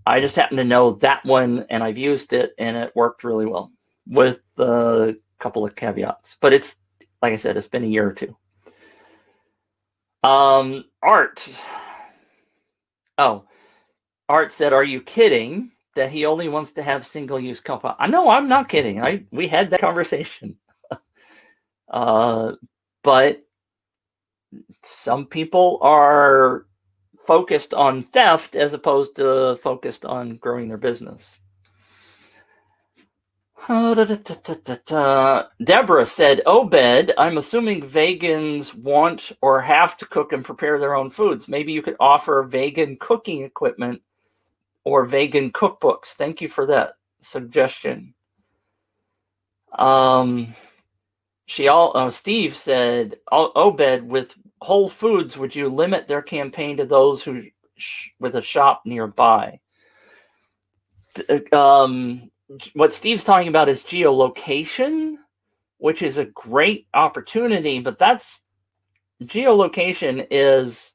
I just happen to know that one, and I've used it, and it worked really well with a couple of caveats. But it's, like I said, it's been a year or two. Art. Oh, Art said, "Are you kidding that he only wants to have single-use compound?" No, I'm not kidding. We had that conversation. But some people are focused on theft as opposed to focused on growing their business. Deborah said, Obed, I'm assuming vegans want or have to cook and prepare their own foods. Maybe you could offer vegan cooking equipment or vegan cookbooks. Thank you for that suggestion. Steve said, Obed, with Whole Foods, would you limit their campaign to those who with a shop nearby? What Steve's talking about is geolocation, which is a great opportunity, but geolocation is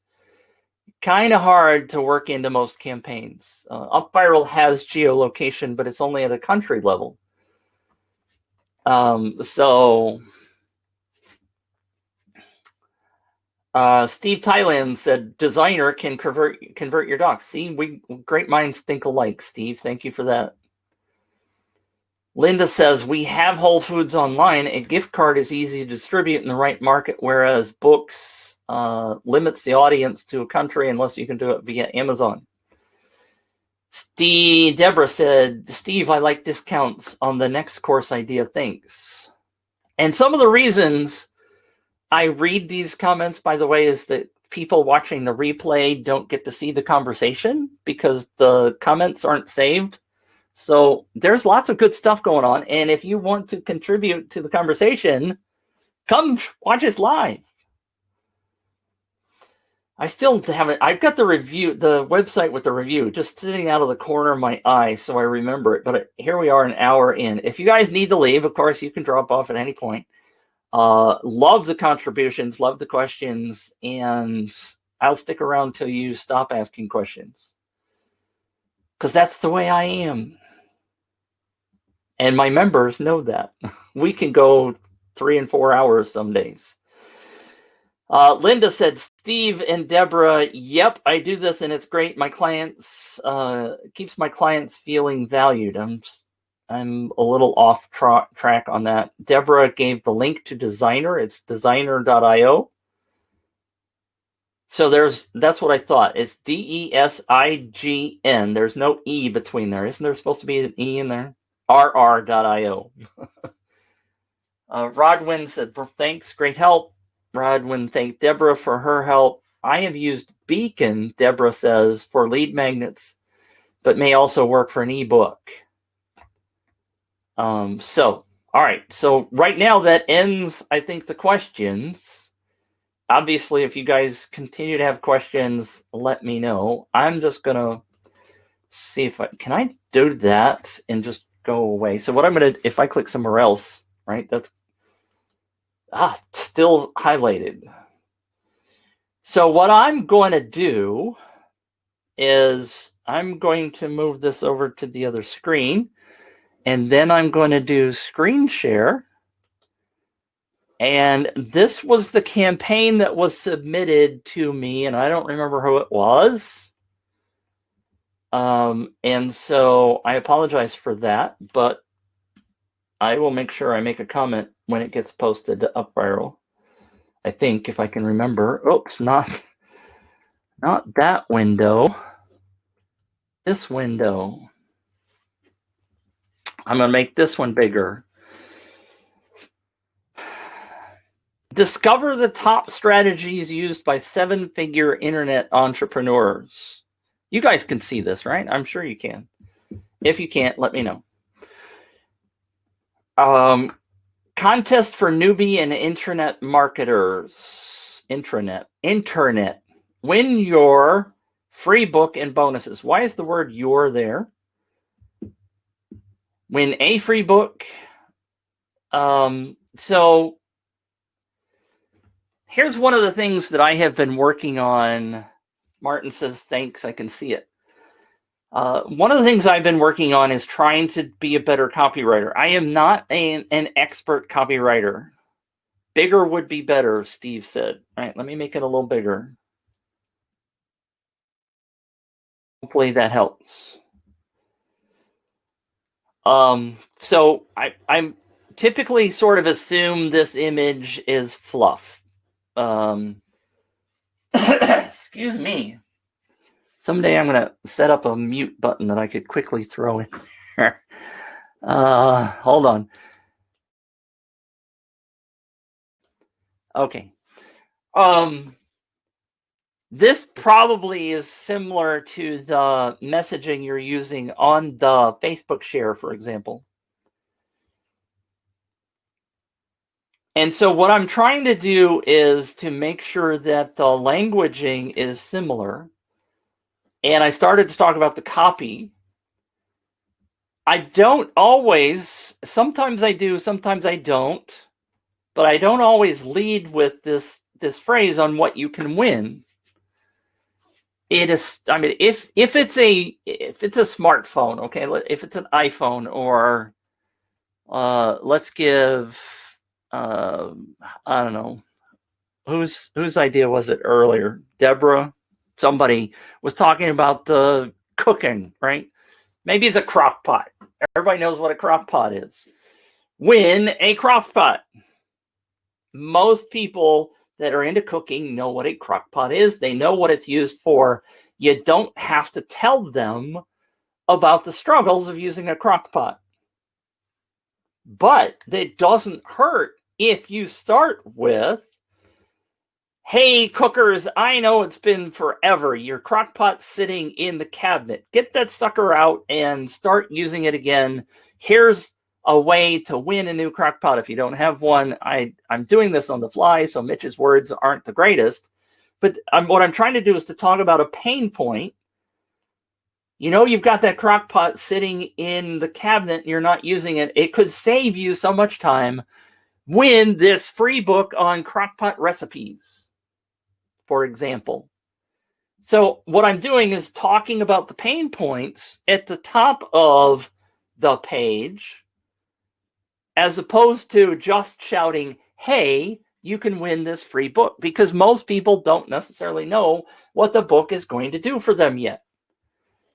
kind of hard to work into most campaigns. UpViral has geolocation, but it's only at a country level. Steve Thailand said, Designer can convert your docs. See, great minds think alike, Steve. Thank you for that. Linda says, we have Whole Foods online. A gift card is easy to distribute in the right market, whereas books limits the audience to a country unless you can do it via Amazon. Deborah said, Steve, I like discounts on the next course idea. Thanks. And some of the reasons I read these comments, by the way, is that people watching the replay don't get to see the conversation because the comments aren't saved. So there's lots of good stuff going on. And if you want to contribute to the conversation, come watch us live. I still haven't, I've got the website with the review just sitting out of the corner of my eye so I remember it. But here we are, an hour in. If you guys need to leave, of course, you can drop off at any point. Love the contributions, love the questions, and I'll stick around till you stop asking questions. Because that's the way I am. And my members know that. We can go 3 and 4 hours some days. Linda said, Steve and Deborah, yep, I do this and it's great. My clients, keeps my clients feeling valued. I'm a little off track on that. Deborah gave the link to Designer. It's designer.io. So that's what I thought. It's DESIGN. There's no E between there. Isn't there supposed to be an E in there? RR.io. Rodwin said, thanks, great help. Rodwin thanked Deborah for her help. I have used Beacon, Deborah says, for lead magnets, but may also work for an ebook. All right. So right now that ends, I think, the questions. Obviously, if you guys continue to have questions, let me know. I'm just going to see if can I do that and just go away. So what I'm going to, if I click somewhere else, right, that's still highlighted. So what I'm going to do is I'm going to move this over to the other screen, and then I'm going to do screen share. And this was the campaign that was submitted to me, and I don't remember who it was. And so I apologize for that, but I will make sure I make a comment when it gets posted to UpViral. I think, if I can remember. Oops, not that window. This window. I'm going to make this one bigger. Discover the top strategies used by 7-figure internet entrepreneurs. You guys can see this, right? I'm sure you can. If you can't, let me know. Contest for newbie and internet marketers. Internet. Win your free book and bonuses. Why is the word "your" there? Win a free book. So here's one of the things that I have been working on. Martin says, thanks, I can see it. One of the things I've been working on is trying to be a better copywriter. I am not an expert copywriter. Bigger would be better, Steve said. All right, let me make it a little bigger. Hopefully that helps. So I'm typically sort of assume this image is fluff. Excuse me. Someday I'm going to set up a mute button that I could quickly throw in there. Hold on. Okay. This probably is similar to the messaging you're using on the Facebook share, for example. And so what I'm trying to do is to make sure that the languaging is similar. And I started to talk about the copy. I don't always, sometimes I do, sometimes I don't, but I don't always lead with this phrase on what you can win. It is, I mean, if it's a smartphone, okay, if it's an iPhone, or let's give, I don't know, whose idea was it earlier? Deborah, somebody was talking about the cooking, right? Maybe it's a crock pot. Everybody knows what a crock pot is. Win a crock pot. Most people that are into cooking know what a crock pot is. They know what it's used for. You don't have to tell them about the struggles of using a crock pot. But it doesn't hurt if you start with, hey, cookers, I know it's been forever. Your crock pot's sitting in the cabinet. Get that sucker out and start using it again. Here's a way to win a new crock pot if you don't have one. I'm doing this on the fly, so Mitch's words aren't the greatest. But what I'm trying to do is to talk about a pain point. You know, you've got that crock pot sitting in the cabinet and you're not using it. It could save you so much time. Win this free book on crock pot recipes, for example. So what I'm doing is talking about the pain points at the top of the page, as opposed to just shouting, hey, you can win this free book, because most people don't necessarily know what the book is going to do for them yet.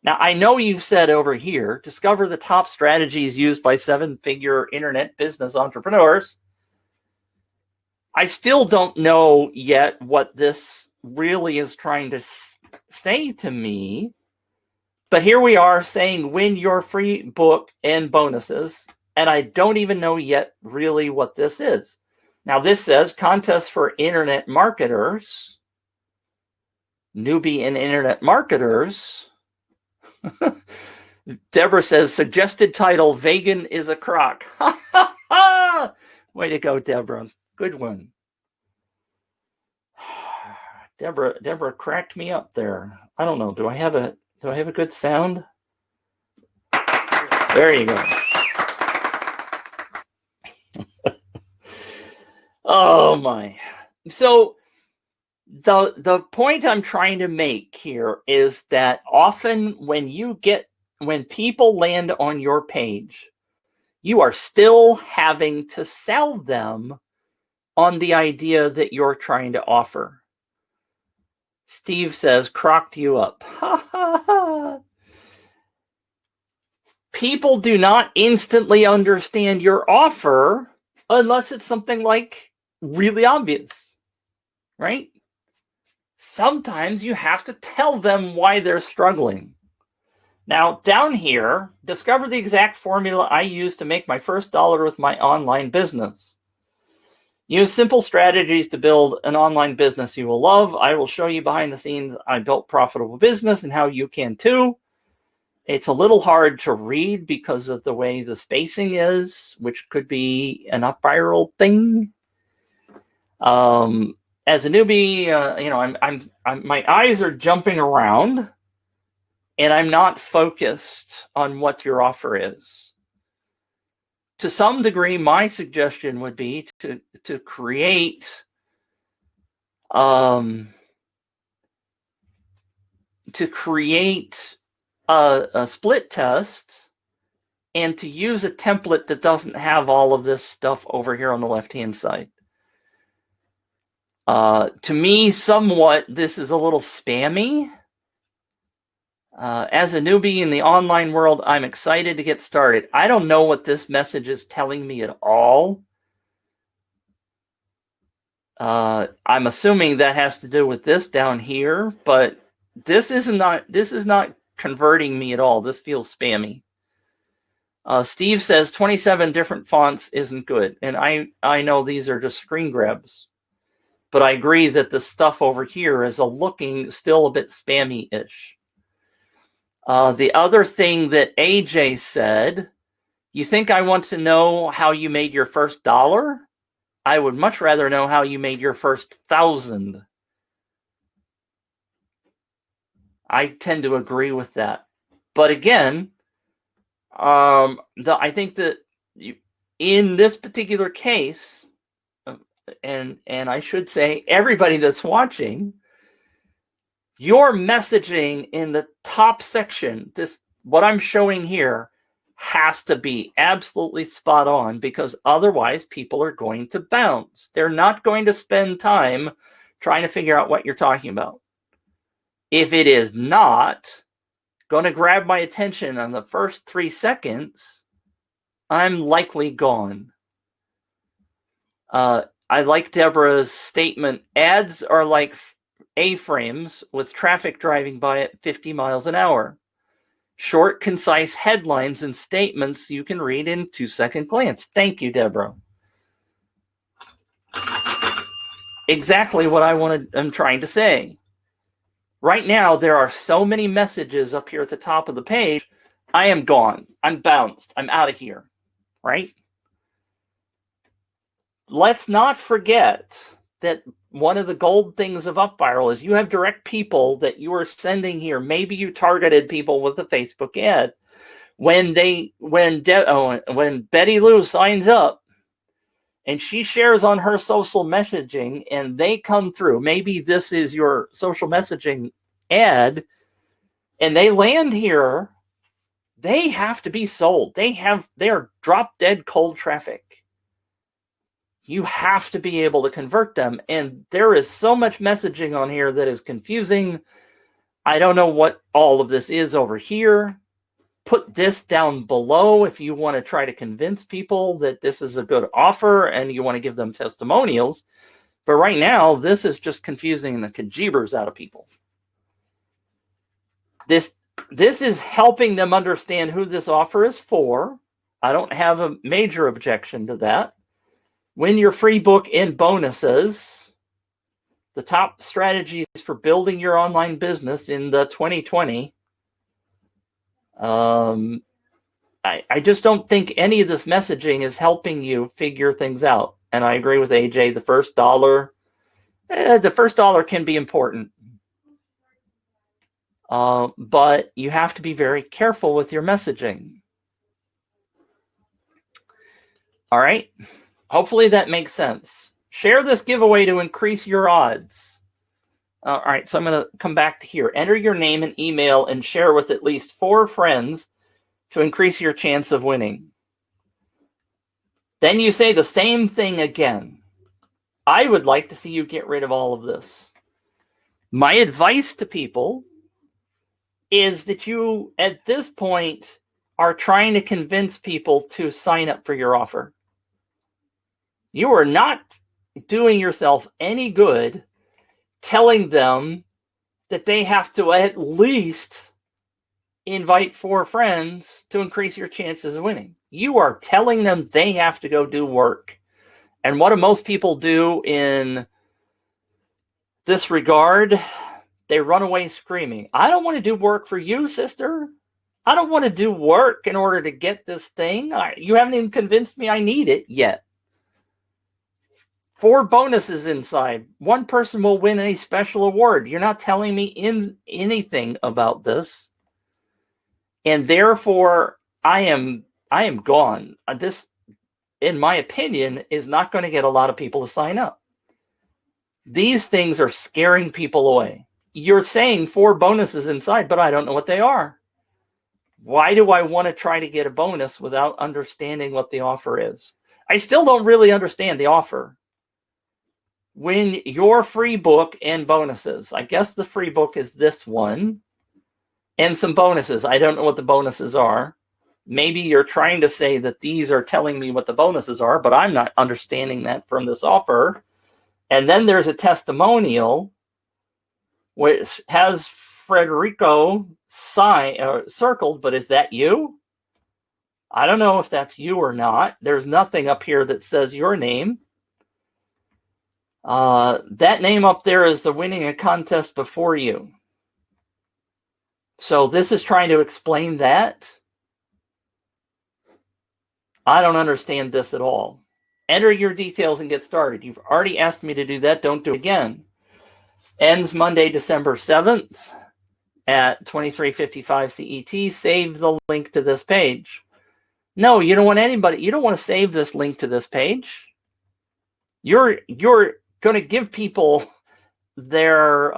Now, I know you've said over here, discover the top strategies used by 7-figure internet business entrepreneurs. I still don't know yet what this really is trying to say to me. But here we are saying win your free book and bonuses. And I don't even know yet really what this is. Now, this says contest for internet marketers. Newbie and internet marketers. Deborah says, suggested title, Vegan is a crock. Way to go, Deborah. Good one. Deborah cracked me up there. I don't know. Do I have a good sound? There you go. Oh my. So the point I'm trying to make here is that often when people land on your page, you are still having to sell them on the idea that you're trying to offer. Steve says, crocked you up. Ha ha ha. People do not instantly understand your offer unless it's something like really obvious, right? Sometimes you have to tell them why they're struggling. Now, down here, discover the exact formula I use to make my first dollar with my online business. Use simple strategies to build an online business you will love. I will show you behind the scenes I built profitable business and how you can too. It's a little hard to read because of the way the spacing is, which could be an UpViral thing. As a newbie, I'm my eyes are jumping around, and I'm not focused on what your offer is. To some degree, my suggestion would be to create a split test and to use a template that doesn't have all of this stuff over here on the left-hand side. To me, somewhat, this is a little spammy. As a newbie in the online world, I'm excited to get started. I don't know what this message is telling me at all. I'm assuming that has to do with this down here, but this is not converting me at all. This feels spammy. Steve says 27 different fonts isn't good, and I know these are just screen grabs, but I agree that the stuff over here is looking still a bit spammy-ish. The other thing that AJ said, you think I want to know how you made your first dollar? I would much rather know how you made your first 1,000. I tend to agree with that. But again, I think that in this particular case, and I should say everybody that's watching, your messaging in the top section, what I'm showing here, has to be absolutely spot on, because otherwise people are going to bounce. They're not going to spend time trying to figure out what you're talking about. If it is not going to grab my attention on the first 3 seconds, I'm likely gone. I like Deborah's statement, ads are like A-frames with traffic driving by at 50 miles an hour. Short, concise headlines and statements you can read in 2-second glance. Thank you, Deborah. Exactly what I'm trying to say. Right now, there are so many messages up here at the top of the page. I am gone. I'm bounced. I'm out of here. Right? Let's not forget that one of the gold things of UpViral is you have direct people that you are sending here. Maybe you targeted people with a Facebook ad. When Betty Lou signs up and she shares on her social messaging and they come through, maybe this is your social messaging ad, and they land here, they have to be sold. They are drop dead cold traffic. You have to be able to convert them. And there is so much messaging on here that is confusing. I don't know what all of this is over here. Put this down below if you want to try to convince people that this is a good offer and you want to give them testimonials. But right now, this is just confusing the kajibers out of people. This is helping them understand who this offer is for. I don't have a major objection to that. Win your free book and bonuses. The top strategies for building your online business in the 2020. I just don't think any of this messaging is helping you figure things out. And I agree with AJ, the first dollar can be important. But you have to be very careful with your messaging. All right. Hopefully that makes sense. Share this giveaway to increase your odds. All right. So I'm going to come back to here. Enter your name and email and share with at least 4 friends to increase your chance of winning. Then you say the same thing again. I would like to see you get rid of all of this. My advice to people is that you, at this point, are trying to convince people to sign up for your offer. You are not doing yourself any good telling them that they have to at least invite 4 friends to increase your chances of winning. You are telling them they have to go do work. And what do most people do in this regard? They run away screaming, I don't want to do work for you, sister. I don't want to do work in order to get this thing. You haven't even convinced me I need it yet. 4 bonuses inside. 1 person will win a special award. You're not telling me anything about this. And therefore, I am gone. This, in my opinion, is not going to get a lot of people to sign up. These things are scaring people away. You're saying 4 bonuses inside, but I don't know what they are. Why do I want to try to get a bonus without understanding what the offer is? I still don't really understand the offer. Win your free book and bonuses. I guess the free book is this one. And some bonuses. I don't know what the bonuses are. Maybe you're trying to say that these are telling me what the bonuses are, but I'm not understanding that from this offer. And then there's a testimonial which has Frederico circled, but is that you? I don't know if that's you or not. There's nothing up here that says your name. That name up there is the winning a contest before you. So this is trying to explain that. I don't understand this at all. Enter your details and get started. You've already asked me to do that. Don't do it again. Ends Monday, December 7th at 23:55 CET. Save the link to this page. No, you don't want anybody. You don't want to save this link to this page. You're going to give people their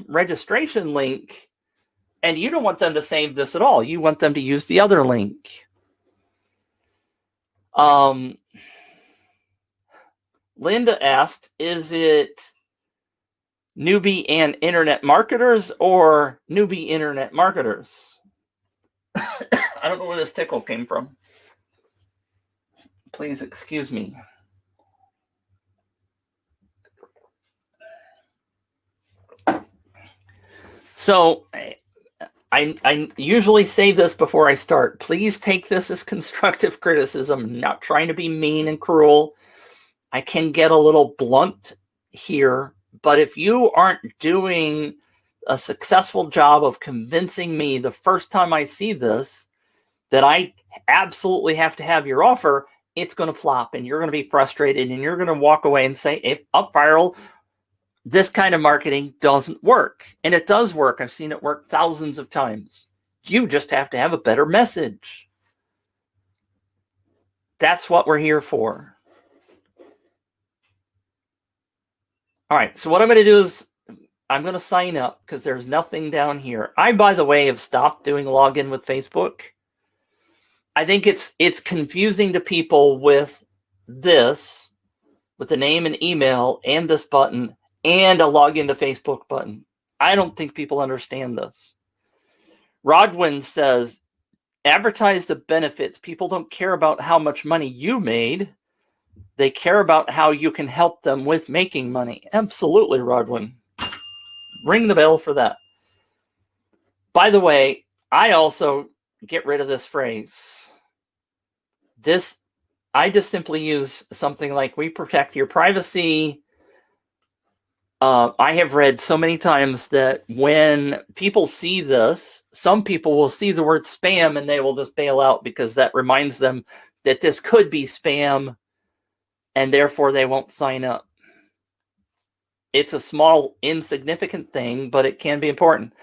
registration link, and you don't want them to save this at all. You want them to use the other link. Linda asked, is it newbie and internet marketers or newbie internet marketers? I don't know where this tickle came from. Please excuse me. So I usually say this before I start. Please take this as constructive criticism. I'm not trying to be mean and cruel. I can get a little blunt here, but if you aren't doing a successful job of convincing me the first time I see this that I absolutely have to have your offer, it's going to flop and you're going to be frustrated and you're going to walk away and say, if UpViral, this kind of marketing doesn't work. And it does work. I've seen it work thousands of times. You just have to have a better message. That's what we're here for. All right, so what I'm going to do is I'm going to sign up because there's nothing down here. I, by the way, have stopped doing login with Facebook. I think it's confusing to people with this, with the name and email and this button and a login to Facebook button. I don't think people understand this. Rodwin says, advertise the benefits. People don't care about how much money you made. They care about how you can help them with making money. Absolutely, Rodwin. Ring the bell for that. By the way, I also get rid of this phrase. I just simply use something like, we protect your privacy. I have read so many times that when people see this, some people will see the word spam and they will just bail out because that reminds them that this could be spam, and therefore they won't sign up. It's a small, insignificant thing, but it can be important.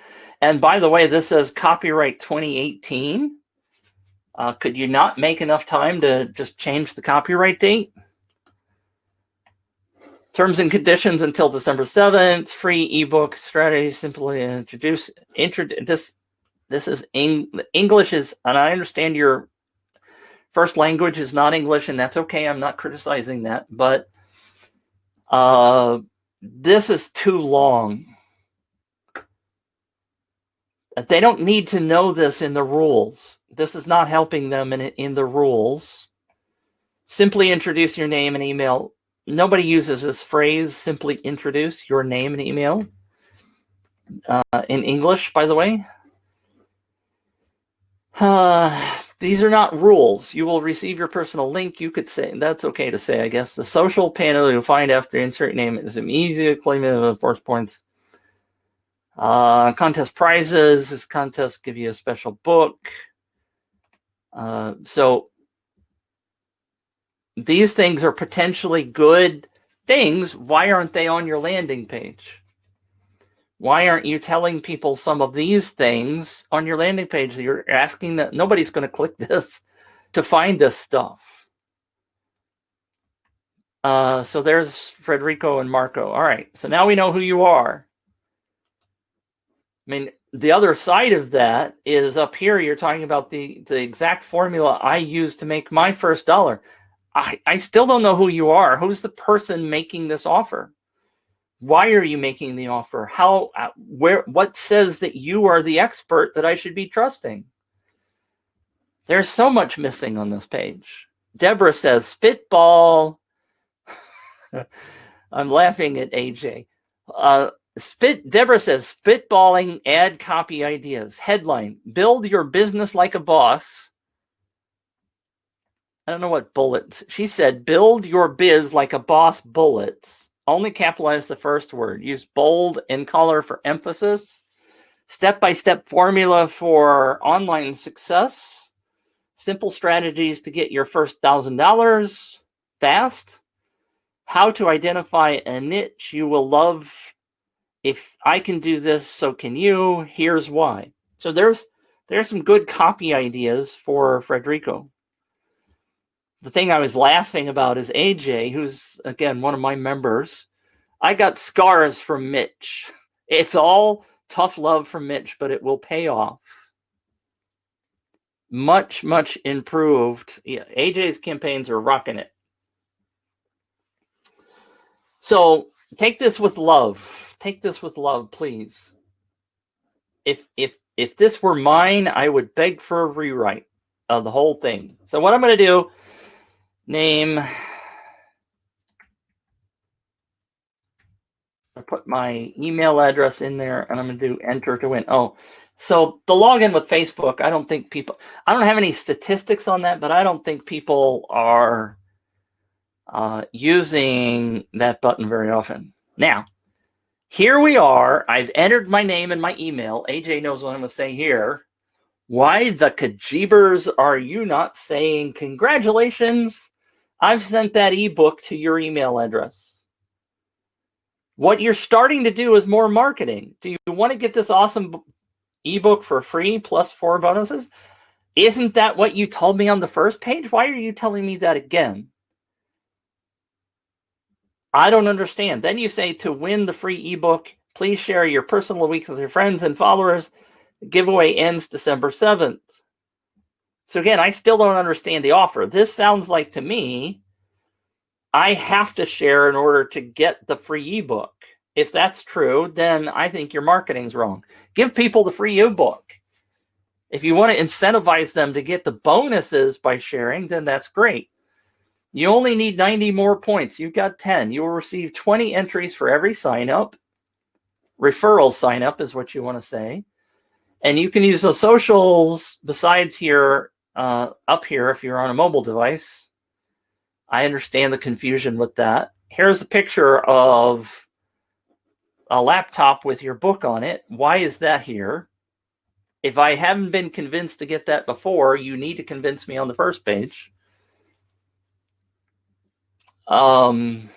And by the way, this says copyright 2018. Could you not make enough time to just change the copyright date? Terms and conditions until December 7th. Free ebook strategy. Simply introduce. This is English is, and I understand your first language is not English, and that's okay. I'm not criticizing that, but this is too long. They don't need to know this in the rules. This is not helping them in the rules. Simply introduce your name and email. Nobody uses this phrase, simply introduce your name and email. In English, by the way. These are not rules. You will receive your personal link. You could say, that's okay to say, I guess. The social panel you'll find after insert name is easy to claim the force points. Contest prizes. This contest give you a special book. So these things are potentially good things. Why aren't they on your landing page? Why aren't you telling people some of these things on your landing page? You're asking that nobody's going to click this to find this stuff. So there's Federico and Marco. All right. So now we know who you are. I mean, the other side of that is up here. You're talking about the exact formula I used to make my first dollar. I still don't know who you are. Who's the person making this offer? Why are you making the offer? How, where, what says that you are the expert that I should be trusting? There's so much missing on this page. Deborah says, spitball. I'm laughing at AJ. Deborah says, spitballing ad copy ideas. Headline, build your business like a boss. I don't know what bullets. She said, build your biz like a boss bullets. Only capitalize the first word. Use bold and color for emphasis. Step-by-step formula for online success. Simple strategies to get your first $1,000 fast. How to identify a niche you will love. If I can do this, so can you. Here's why. So there's some good copy ideas for Federico. The thing I was laughing about is AJ, who's, again, one of my members. I got scars from Mitch. It's all tough love from Mitch, but it will pay off. Much, much improved. Yeah, AJ's campaigns are rocking it. So take this with love. Take this with love, please. If this were mine, I would beg for a rewrite of the whole thing. So what I'm going to do, name, I put my email address in there, and I'm going to do enter to win. Oh, so the login with Facebook, I don't have any statistics on that, but I don't think people are using that button very often. Now, here we are. I've entered my name and my email. AJ knows what I'm going to say here. Why the kajibers are you not saying congratulations? I've sent that ebook to your email address. What you're starting to do is more marketing. Do you want to get this awesome ebook for free plus 4 bonuses? Isn't that what you told me on the first page? Why are you telling me that again? I don't understand. Then you say to win the free ebook, please share your personal week with your friends and followers. The giveaway ends December 7th. So again, I still don't understand the offer. This sounds like to me, I have to share in order to get the free ebook. If that's true, then I think your marketing's wrong. Give people the free ebook. If you want to incentivize them to get the bonuses by sharing, then that's great. You only need 90 more points. You've got 10. You will receive 20 entries for every sign up. Referral sign up is what you want to say. And you can use the socials besides here, up here, if you're on a mobile device. I understand the confusion with that. Here's a picture of a laptop with your book on it. Why is that here? If I haven't been convinced to get that before, you need to convince me on the first page. I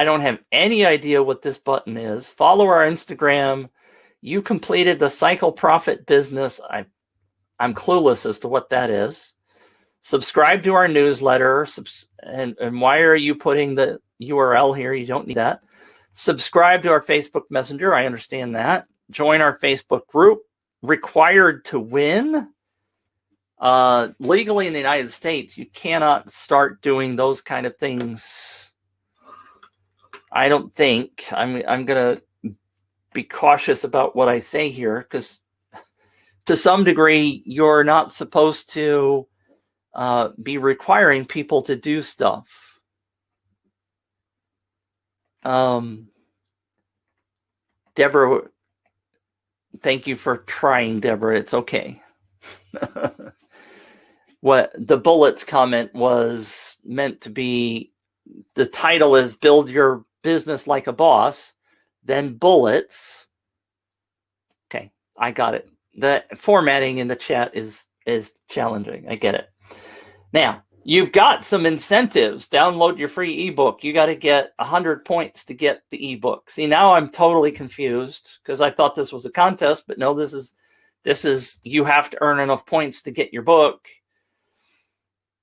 don't have any idea what this button is. Follow our Instagram. You completed the cycle profit business. I'm clueless as to what that is. Subscribe to our newsletter. And why are you putting the URL here? You don't need that. Subscribe to our Facebook Messenger. I understand that. Join our Facebook group. Required to win. Legally in the United States, you cannot start doing those kind of things. I don't think. I'm going to be cautious about what I say here, because to some degree, you're not supposed to be requiring people to do stuff. Deborah, thank you for trying, Deborah. It's okay. What the bullets comment was meant to be, the title is Build Your Business Like a Boss, then bullets. Okay, I got it. The formatting in the chat is challenging. I get it. Now, you've got some incentives. Download your free ebook. You got to get 100 points to get the ebook. See, now I'm totally confused because I thought this was a contest, but no, this is you have to earn enough points to get your book.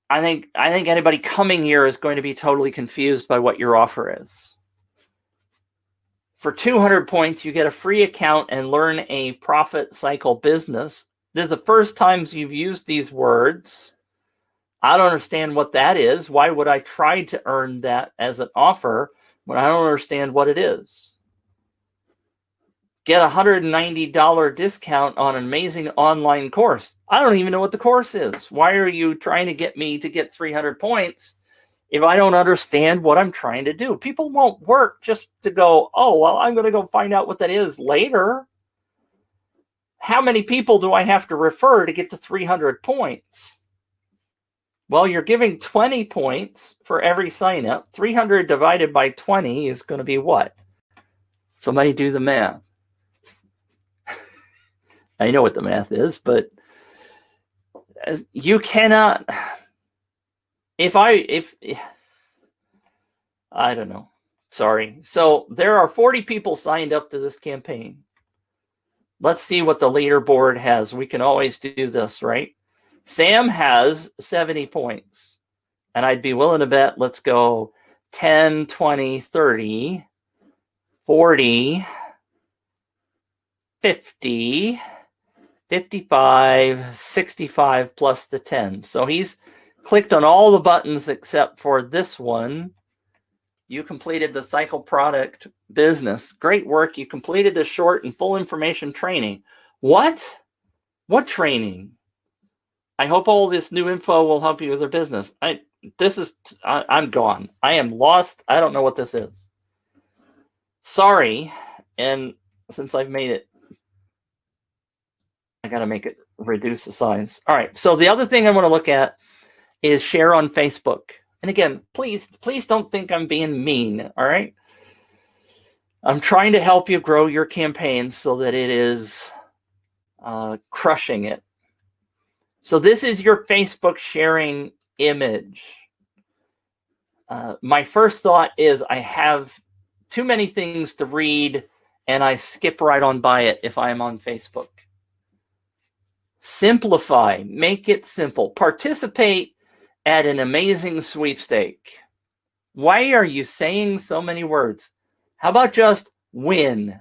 I think anybody coming here is going to be totally confused by what your offer is. For 200 points, you get a free account and learn a profit cycle business. This is the first time you've used these words. I don't understand what that is. Why would I try to earn that as an offer when I don't understand what it is? Get a $190 discount on an amazing online course. I don't even know what the course is. Why are you trying to get me to get 300 points if I don't understand what I'm trying to do? People won't work just to go, oh, well, I'm going to go find out what that is later. How many people do I have to refer to get to 300 points? Well, you're giving 20 points for every sign up. 300 divided by 20 is going to be what? Somebody do the math. I know what the math is, but you cannot. I don't know. Sorry. So there are 40 people signed up to this campaign. Let's see what the leaderboard has. We can always do this, right? Sam has 70 points. And I'd be willing to bet, let's go 10, 20, 30, 40, 50, 55, 65 plus the 10. So he's clicked on all the buttons except for this one. You completed the cycle product business. Great work. You completed the short and full information training. What? What training? I hope all this new info will help you with your business. I'm gone. I am lost. I don't know what this is. Sorry. And since I've made it, I got to make it reduce the size. All right. So the other thing I want to look at is share on Facebook. And again, please don't think I'm being mean. All right. I'm trying to help you grow your campaign so that it is crushing it. So this is your Facebook sharing image. My first thought is I have too many things to read and I skip right on by it if I'm on Facebook. Simplify, make it simple. Participate at an amazing sweepstake. Why are you saying so many words? How about just win?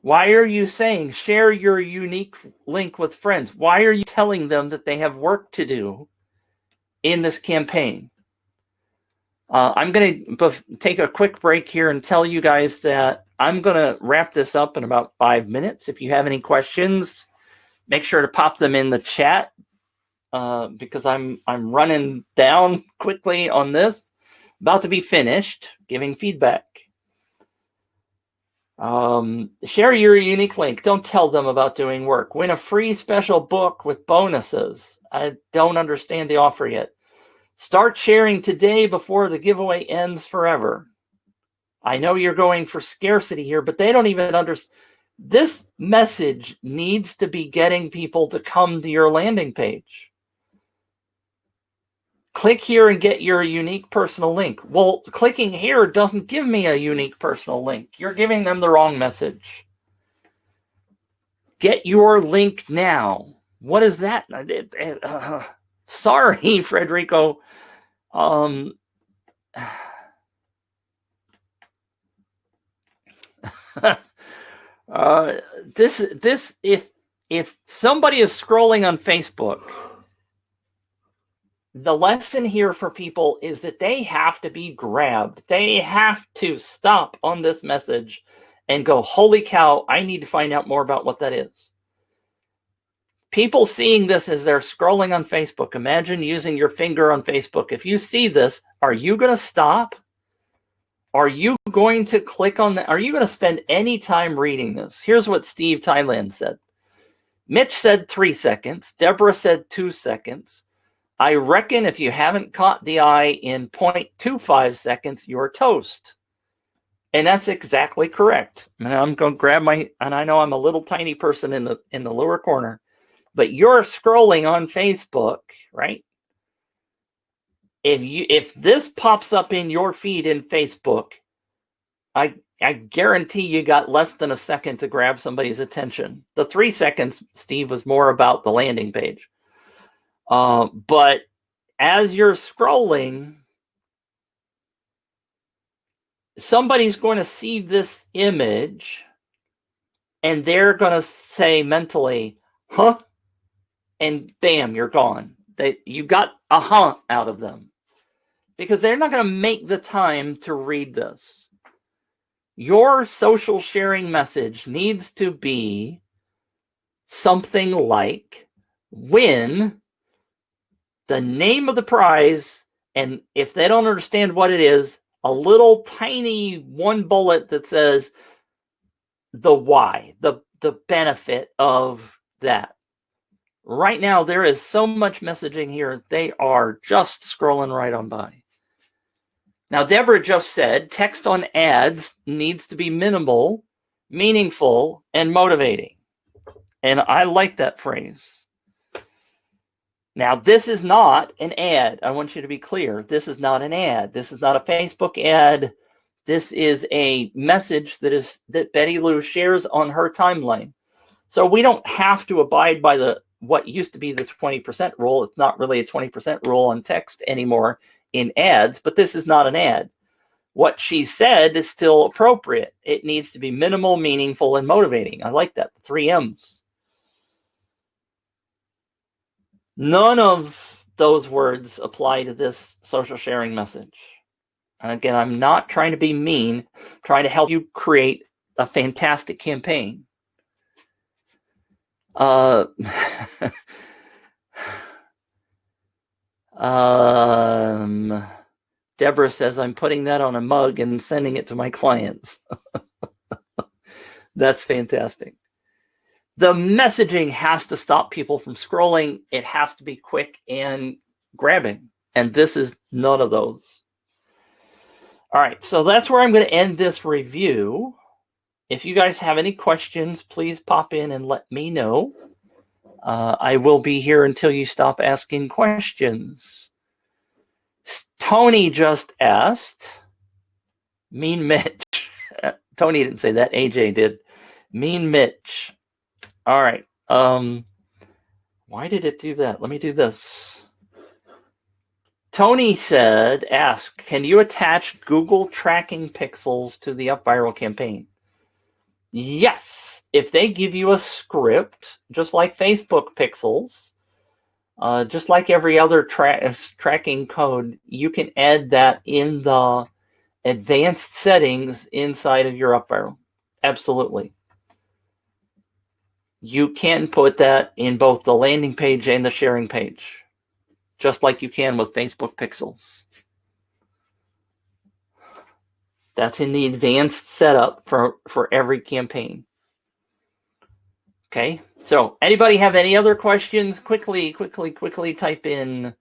Why are you saying share your unique link with friends? Why are you telling them that they have work to do in this campaign? I'm going to take a quick break here and tell you guys that I'm going to wrap this up in about 5 minutes. If you have any questions, make sure to pop them in the chat because I'm running down quickly on this. About to be finished giving feedback. Share your unique link. Don't tell them about doing work. Win a free special book with bonuses. I don't understand the offer yet. Start sharing today before the giveaway ends forever. I know you're going for scarcity here, but they don't even understand. This message needs to be getting people to come to your landing page. Click here and get your unique personal link. Well, clicking here doesn't give me a unique personal link. You're giving them the wrong message. Get your link now. What is that? Sorry, Frederico. If somebody is scrolling on Facebook, the lesson here for people is that they have to be grabbed. They have to stop on this message and go, holy cow, I need to find out more about what that is. People seeing this as they're scrolling on Facebook, imagine using your finger on Facebook. If you see this, are you going to stop? Are you going to click on that? Are you going to spend any time reading this? Here's what Steve Thailand said. Mitch said 3 seconds. Deborah said 2 seconds. I reckon if you haven't caught the eye in 0.25 seconds, you're toast. And that's exactly correct. And I'm going to grab and I know I'm a little tiny person in the lower corner, but you're scrolling on Facebook, right? If this pops up in your feed in Facebook, I guarantee you got less than a second to grab somebody's attention. The 3 seconds, Steve, was more about the landing page. But as you're scrolling, somebody's going to see this image and they're going to say mentally, huh? And bam, you're gone. You got a huh out of them because they're not going to make the time to read this. Your social sharing message needs to be something like win the name of the prize, and if they don't understand what it is, a little tiny one bullet that says the why, the benefit of that. Right now, there is so much messaging here, they are just scrolling right on by. Now, Deborah just said text on ads needs to be minimal, meaningful, and motivating. And I like that phrase. Now, this is not an ad. I want you to be clear. This is not an ad. This is not a Facebook ad. This is a message that Betty Lou shares on her timeline. So we don't have to abide by what used to be the 20% rule. It's not really a 20% rule on text anymore in ads, but this is not an ad. What she said is still appropriate. It needs to be minimal, meaningful, and motivating. I like that. The 3 M's. None of those words apply to this social sharing message. And again, I'm not trying to be mean, I'm trying to help you create a fantastic campaign. Deborah says, I'm putting that on a mug and sending it to my clients. That's fantastic. The messaging has to stop people from scrolling. It has to be quick and grabbing. And this is none of those. All right, so that's where I'm going to end this review. If you guys have any questions, please pop in and let me know. I will be here until you stop asking questions. Tony just asked, Mean Mitch. Tony didn't say that, AJ did. Mean Mitch. All right. Why did it do that? Let me do this. Tony ask, can you attach Google tracking pixels to the UpViral campaign? Yes. If they give you a script, just like Facebook pixels, Just like every other tracking code, you can add that in the advanced settings inside of your UpViral. Absolutely. You can put that in both the landing page and the sharing page, just like you can with Facebook Pixels. That's in the advanced setup for every campaign. Okay, so anybody have any other questions? Quickly type in,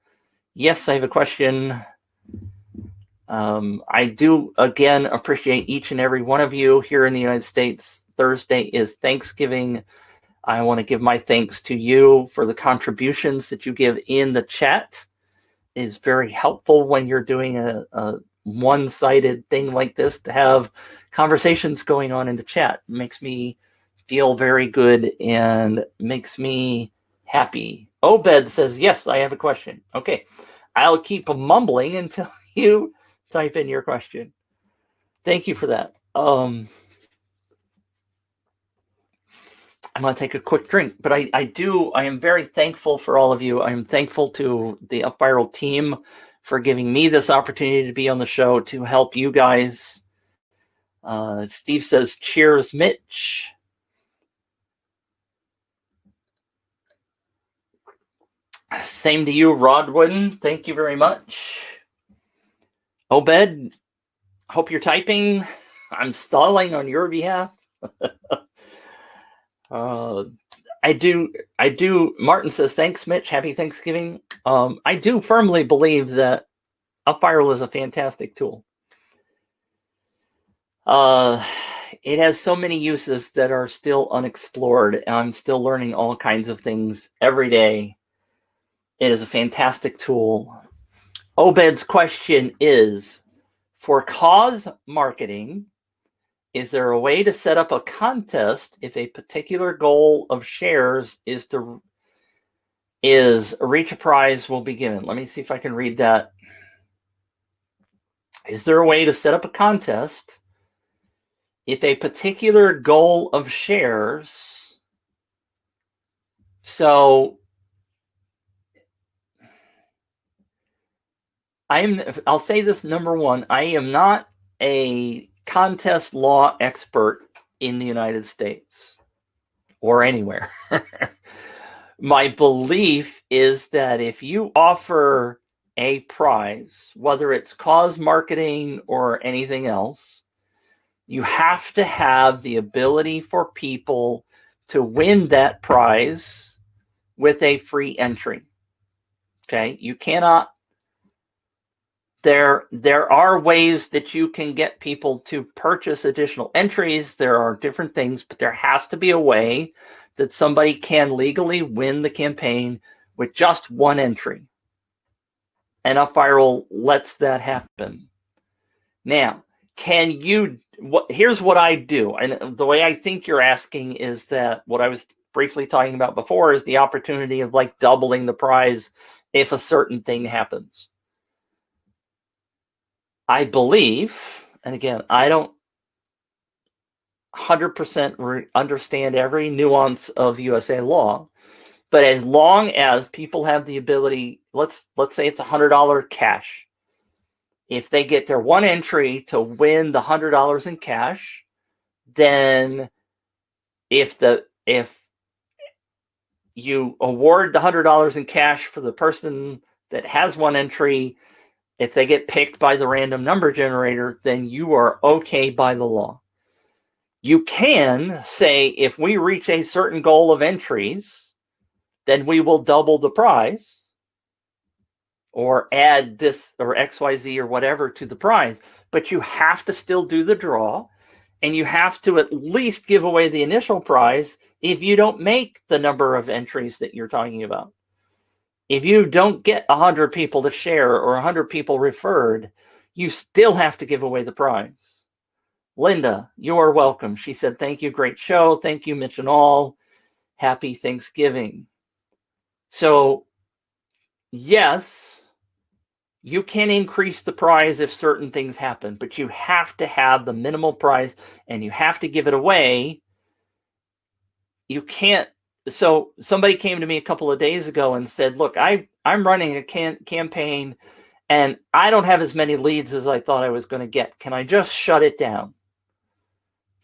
yes, I have a question. I do, again, appreciate each and every one of you here in the United States. Thursday is Thanksgiving. I want to give my thanks to you for the contributions that you give in the chat. It is very helpful when you're doing a one-sided thing like this to have conversations going on in the chat. It makes me feel very good and makes me happy. Obed says, yes, I have a question. Okay, I'll keep mumbling until you type in your question. Thank you for that. I'm going to take a quick drink, but I am very thankful for all of you. I am thankful to the UpViral team for giving me this opportunity to be on the show to help you guys. Steve says, cheers, Mitch. Same to you, Rodwin. Thank you very much. Obed, hope you're typing. I'm stalling on your behalf. I do. Martin says, thanks, Mitch. Happy Thanksgiving. I do firmly believe that UpViral is a fantastic tool. It has so many uses that are still unexplored, and I'm still learning all kinds of things every day. It is a fantastic tool. Obed's question is, for cause marketing, is there a way to set up a contest if a particular goal of shares is reach a prize will be given? Let me see if I can read that. Is there a way to set up a contest if a particular goal of shares? So I'll say this, number one, I am not a contest law expert in the United States or anywhere. My belief is that if you offer a prize, whether it's cause marketing or anything else, you have to have the ability for people to win that prize with a free entry. Okay, you cannot. There are ways that you can get people to purchase additional entries. There are different things, but there has to be a way that somebody can legally win the campaign with just one entry. And UpViral lets that happen. Now, here's what I do. And the way I think you're asking is that what I was briefly talking about before is the opportunity of like doubling the prize if a certain thing happens. I believe, and again, I don't 100% understand every nuance of USA law, but as long as people have the ability, let's say it's $100 cash. If they get their one entry to win the $100 in cash, then if you award the $100 in cash for the person that has one entry, if they get picked by the random number generator, then you are okay by the law. You can say, if we reach a certain goal of entries, then we will double the prize or add this or XYZ or whatever to the prize. But you have to still do the draw, and you have to at least give away the initial prize if you don't make the number of entries that you're talking about. If you don't get 100 people to share or 100 people referred, you still have to give away the prize. Linda, you are welcome. She said, thank you, great show. Thank you, Mitch and all. Happy Thanksgiving. So, yes, you can increase the prize if certain things happen, but you have to have the minimal prize and you have to give it away. You can't So somebody came to me a couple of days ago and said, look, I'm running a campaign and I don't have as many leads as I thought I was going to get. Can I just shut it down?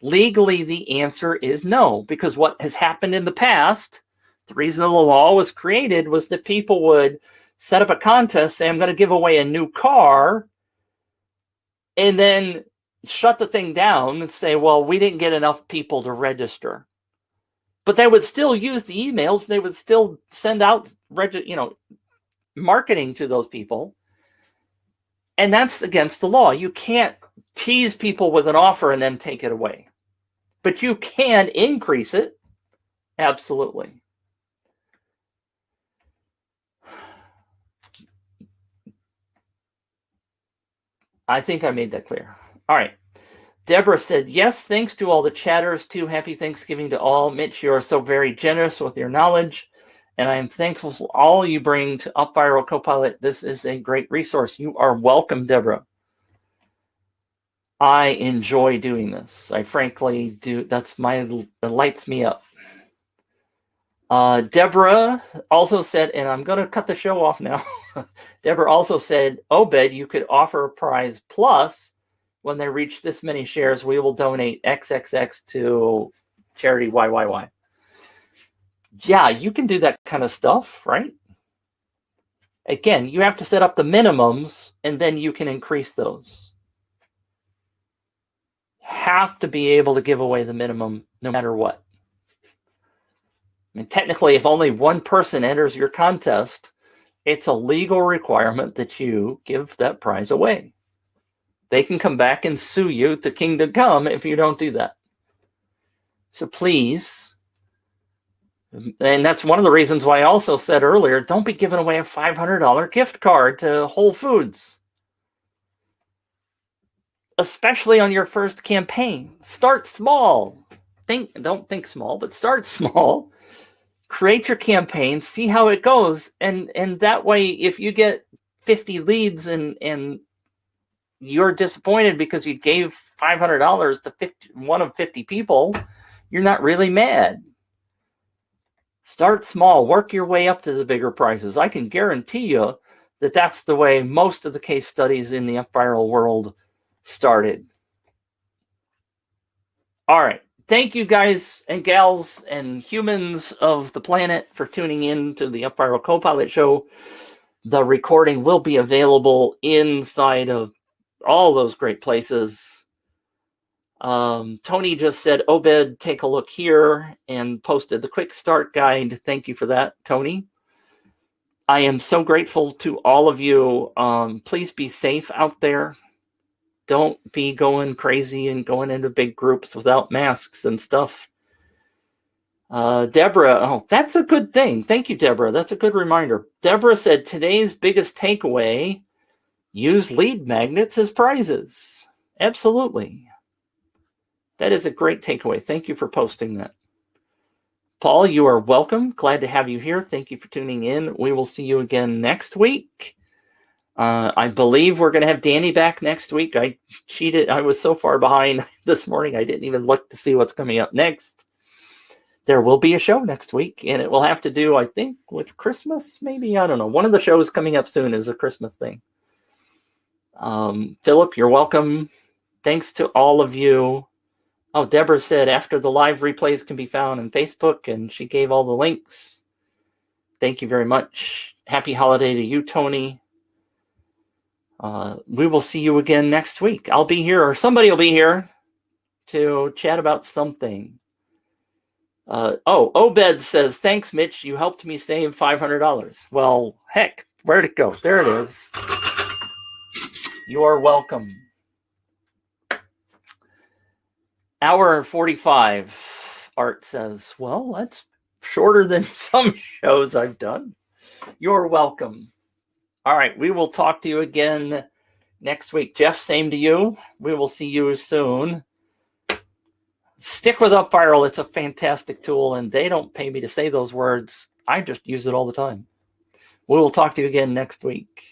Legally, the answer is no, because what has happened in the past, the reason the law was created was that people would set up a contest, say, I'm going to give away a new car, and then shut the thing down and say, well, we didn't get enough people to register. But they would still use the emails. They would still send out, marketing to those people. And that's against the law. You can't tease people with an offer and then take it away. But you can increase it. Absolutely. I think I made that clear. All right. Deborah said, yes, thanks to all the chatters, too. Happy Thanksgiving to all. Mitch, you are so very generous with your knowledge, and I am thankful for all you bring to UpViral Copilot. This is a great resource. You are welcome, Deborah. I enjoy doing this. I frankly do. It lights me up. Deborah also said, and I'm going to cut the show off now. Deborah also said, Obed, you could offer a prize plus when they reach this many shares, we will donate XXX to charity YYY. Yeah, you can do that kind of stuff, right? Again, you have to set up the minimums, and then you can increase those. Have to be able to give away the minimum no matter what. I mean, technically, if only one person enters your contest, it's a legal requirement that you give that prize away. They can come back and sue you to kingdom come if you don't do that. So please, and that's one of the reasons why I also said earlier, don't be giving away a $500 gift card to Whole Foods. Especially on your first campaign. Start small. Don't think small, but start small. Create your campaign, see how it goes, and that way, if you get 50 leads and you're disappointed because you gave $500 to one of 50 people, you're not really mad. Start small, work your way up to the bigger prizes. I can guarantee you that that's the way most of the case studies in the UpViral world started. All right. Thank you guys and gals and humans of the planet for tuning in to the UpViral Copilot show. The recording will be available inside of all those great places. Tony just said, Obed, take a look here, and posted the quick start guide. Thank you for that, Tony. I am so grateful to all of you. Please be safe out there. Don't be going crazy and going into big groups without masks and stuff. Deborah, that's a good thing. Thank you, Deborah. That's a good reminder. Deborah said, today's biggest takeaway, use lead magnets as prizes. Absolutely. That is a great takeaway. Thank you for posting that. Paul, you are welcome. Glad to have you here. Thank you for tuning in. We will see you again next week. I believe we're going to have Danny back next week. I cheated. I was so far behind this morning, I didn't even look to see what's coming up next. There will be a show next week, and it will have to do, I think, with Christmas, maybe? I don't know. One of the shows coming up soon is a Christmas thing. Philip, you're welcome. Thanks to all of you. Oh, Deborah said after the live replays can be found on Facebook, and she gave all the links. Thank you very much. Happy holiday to you, Tony. We will see you again next week. I'll be here, or somebody will be here to chat about something. Obed says, thanks, Mitch. You helped me save $500. Well, heck, where'd it go? There it is. You are welcome. Hour 45, Art says. Well, that's shorter than some shows I've done. You're welcome. All right, we will talk to you again next week. Jeff, same to you. We will see you soon. Stick with UpViral. It's a fantastic tool, and they don't pay me to say those words. I just use it all the time. We will talk to you again next week.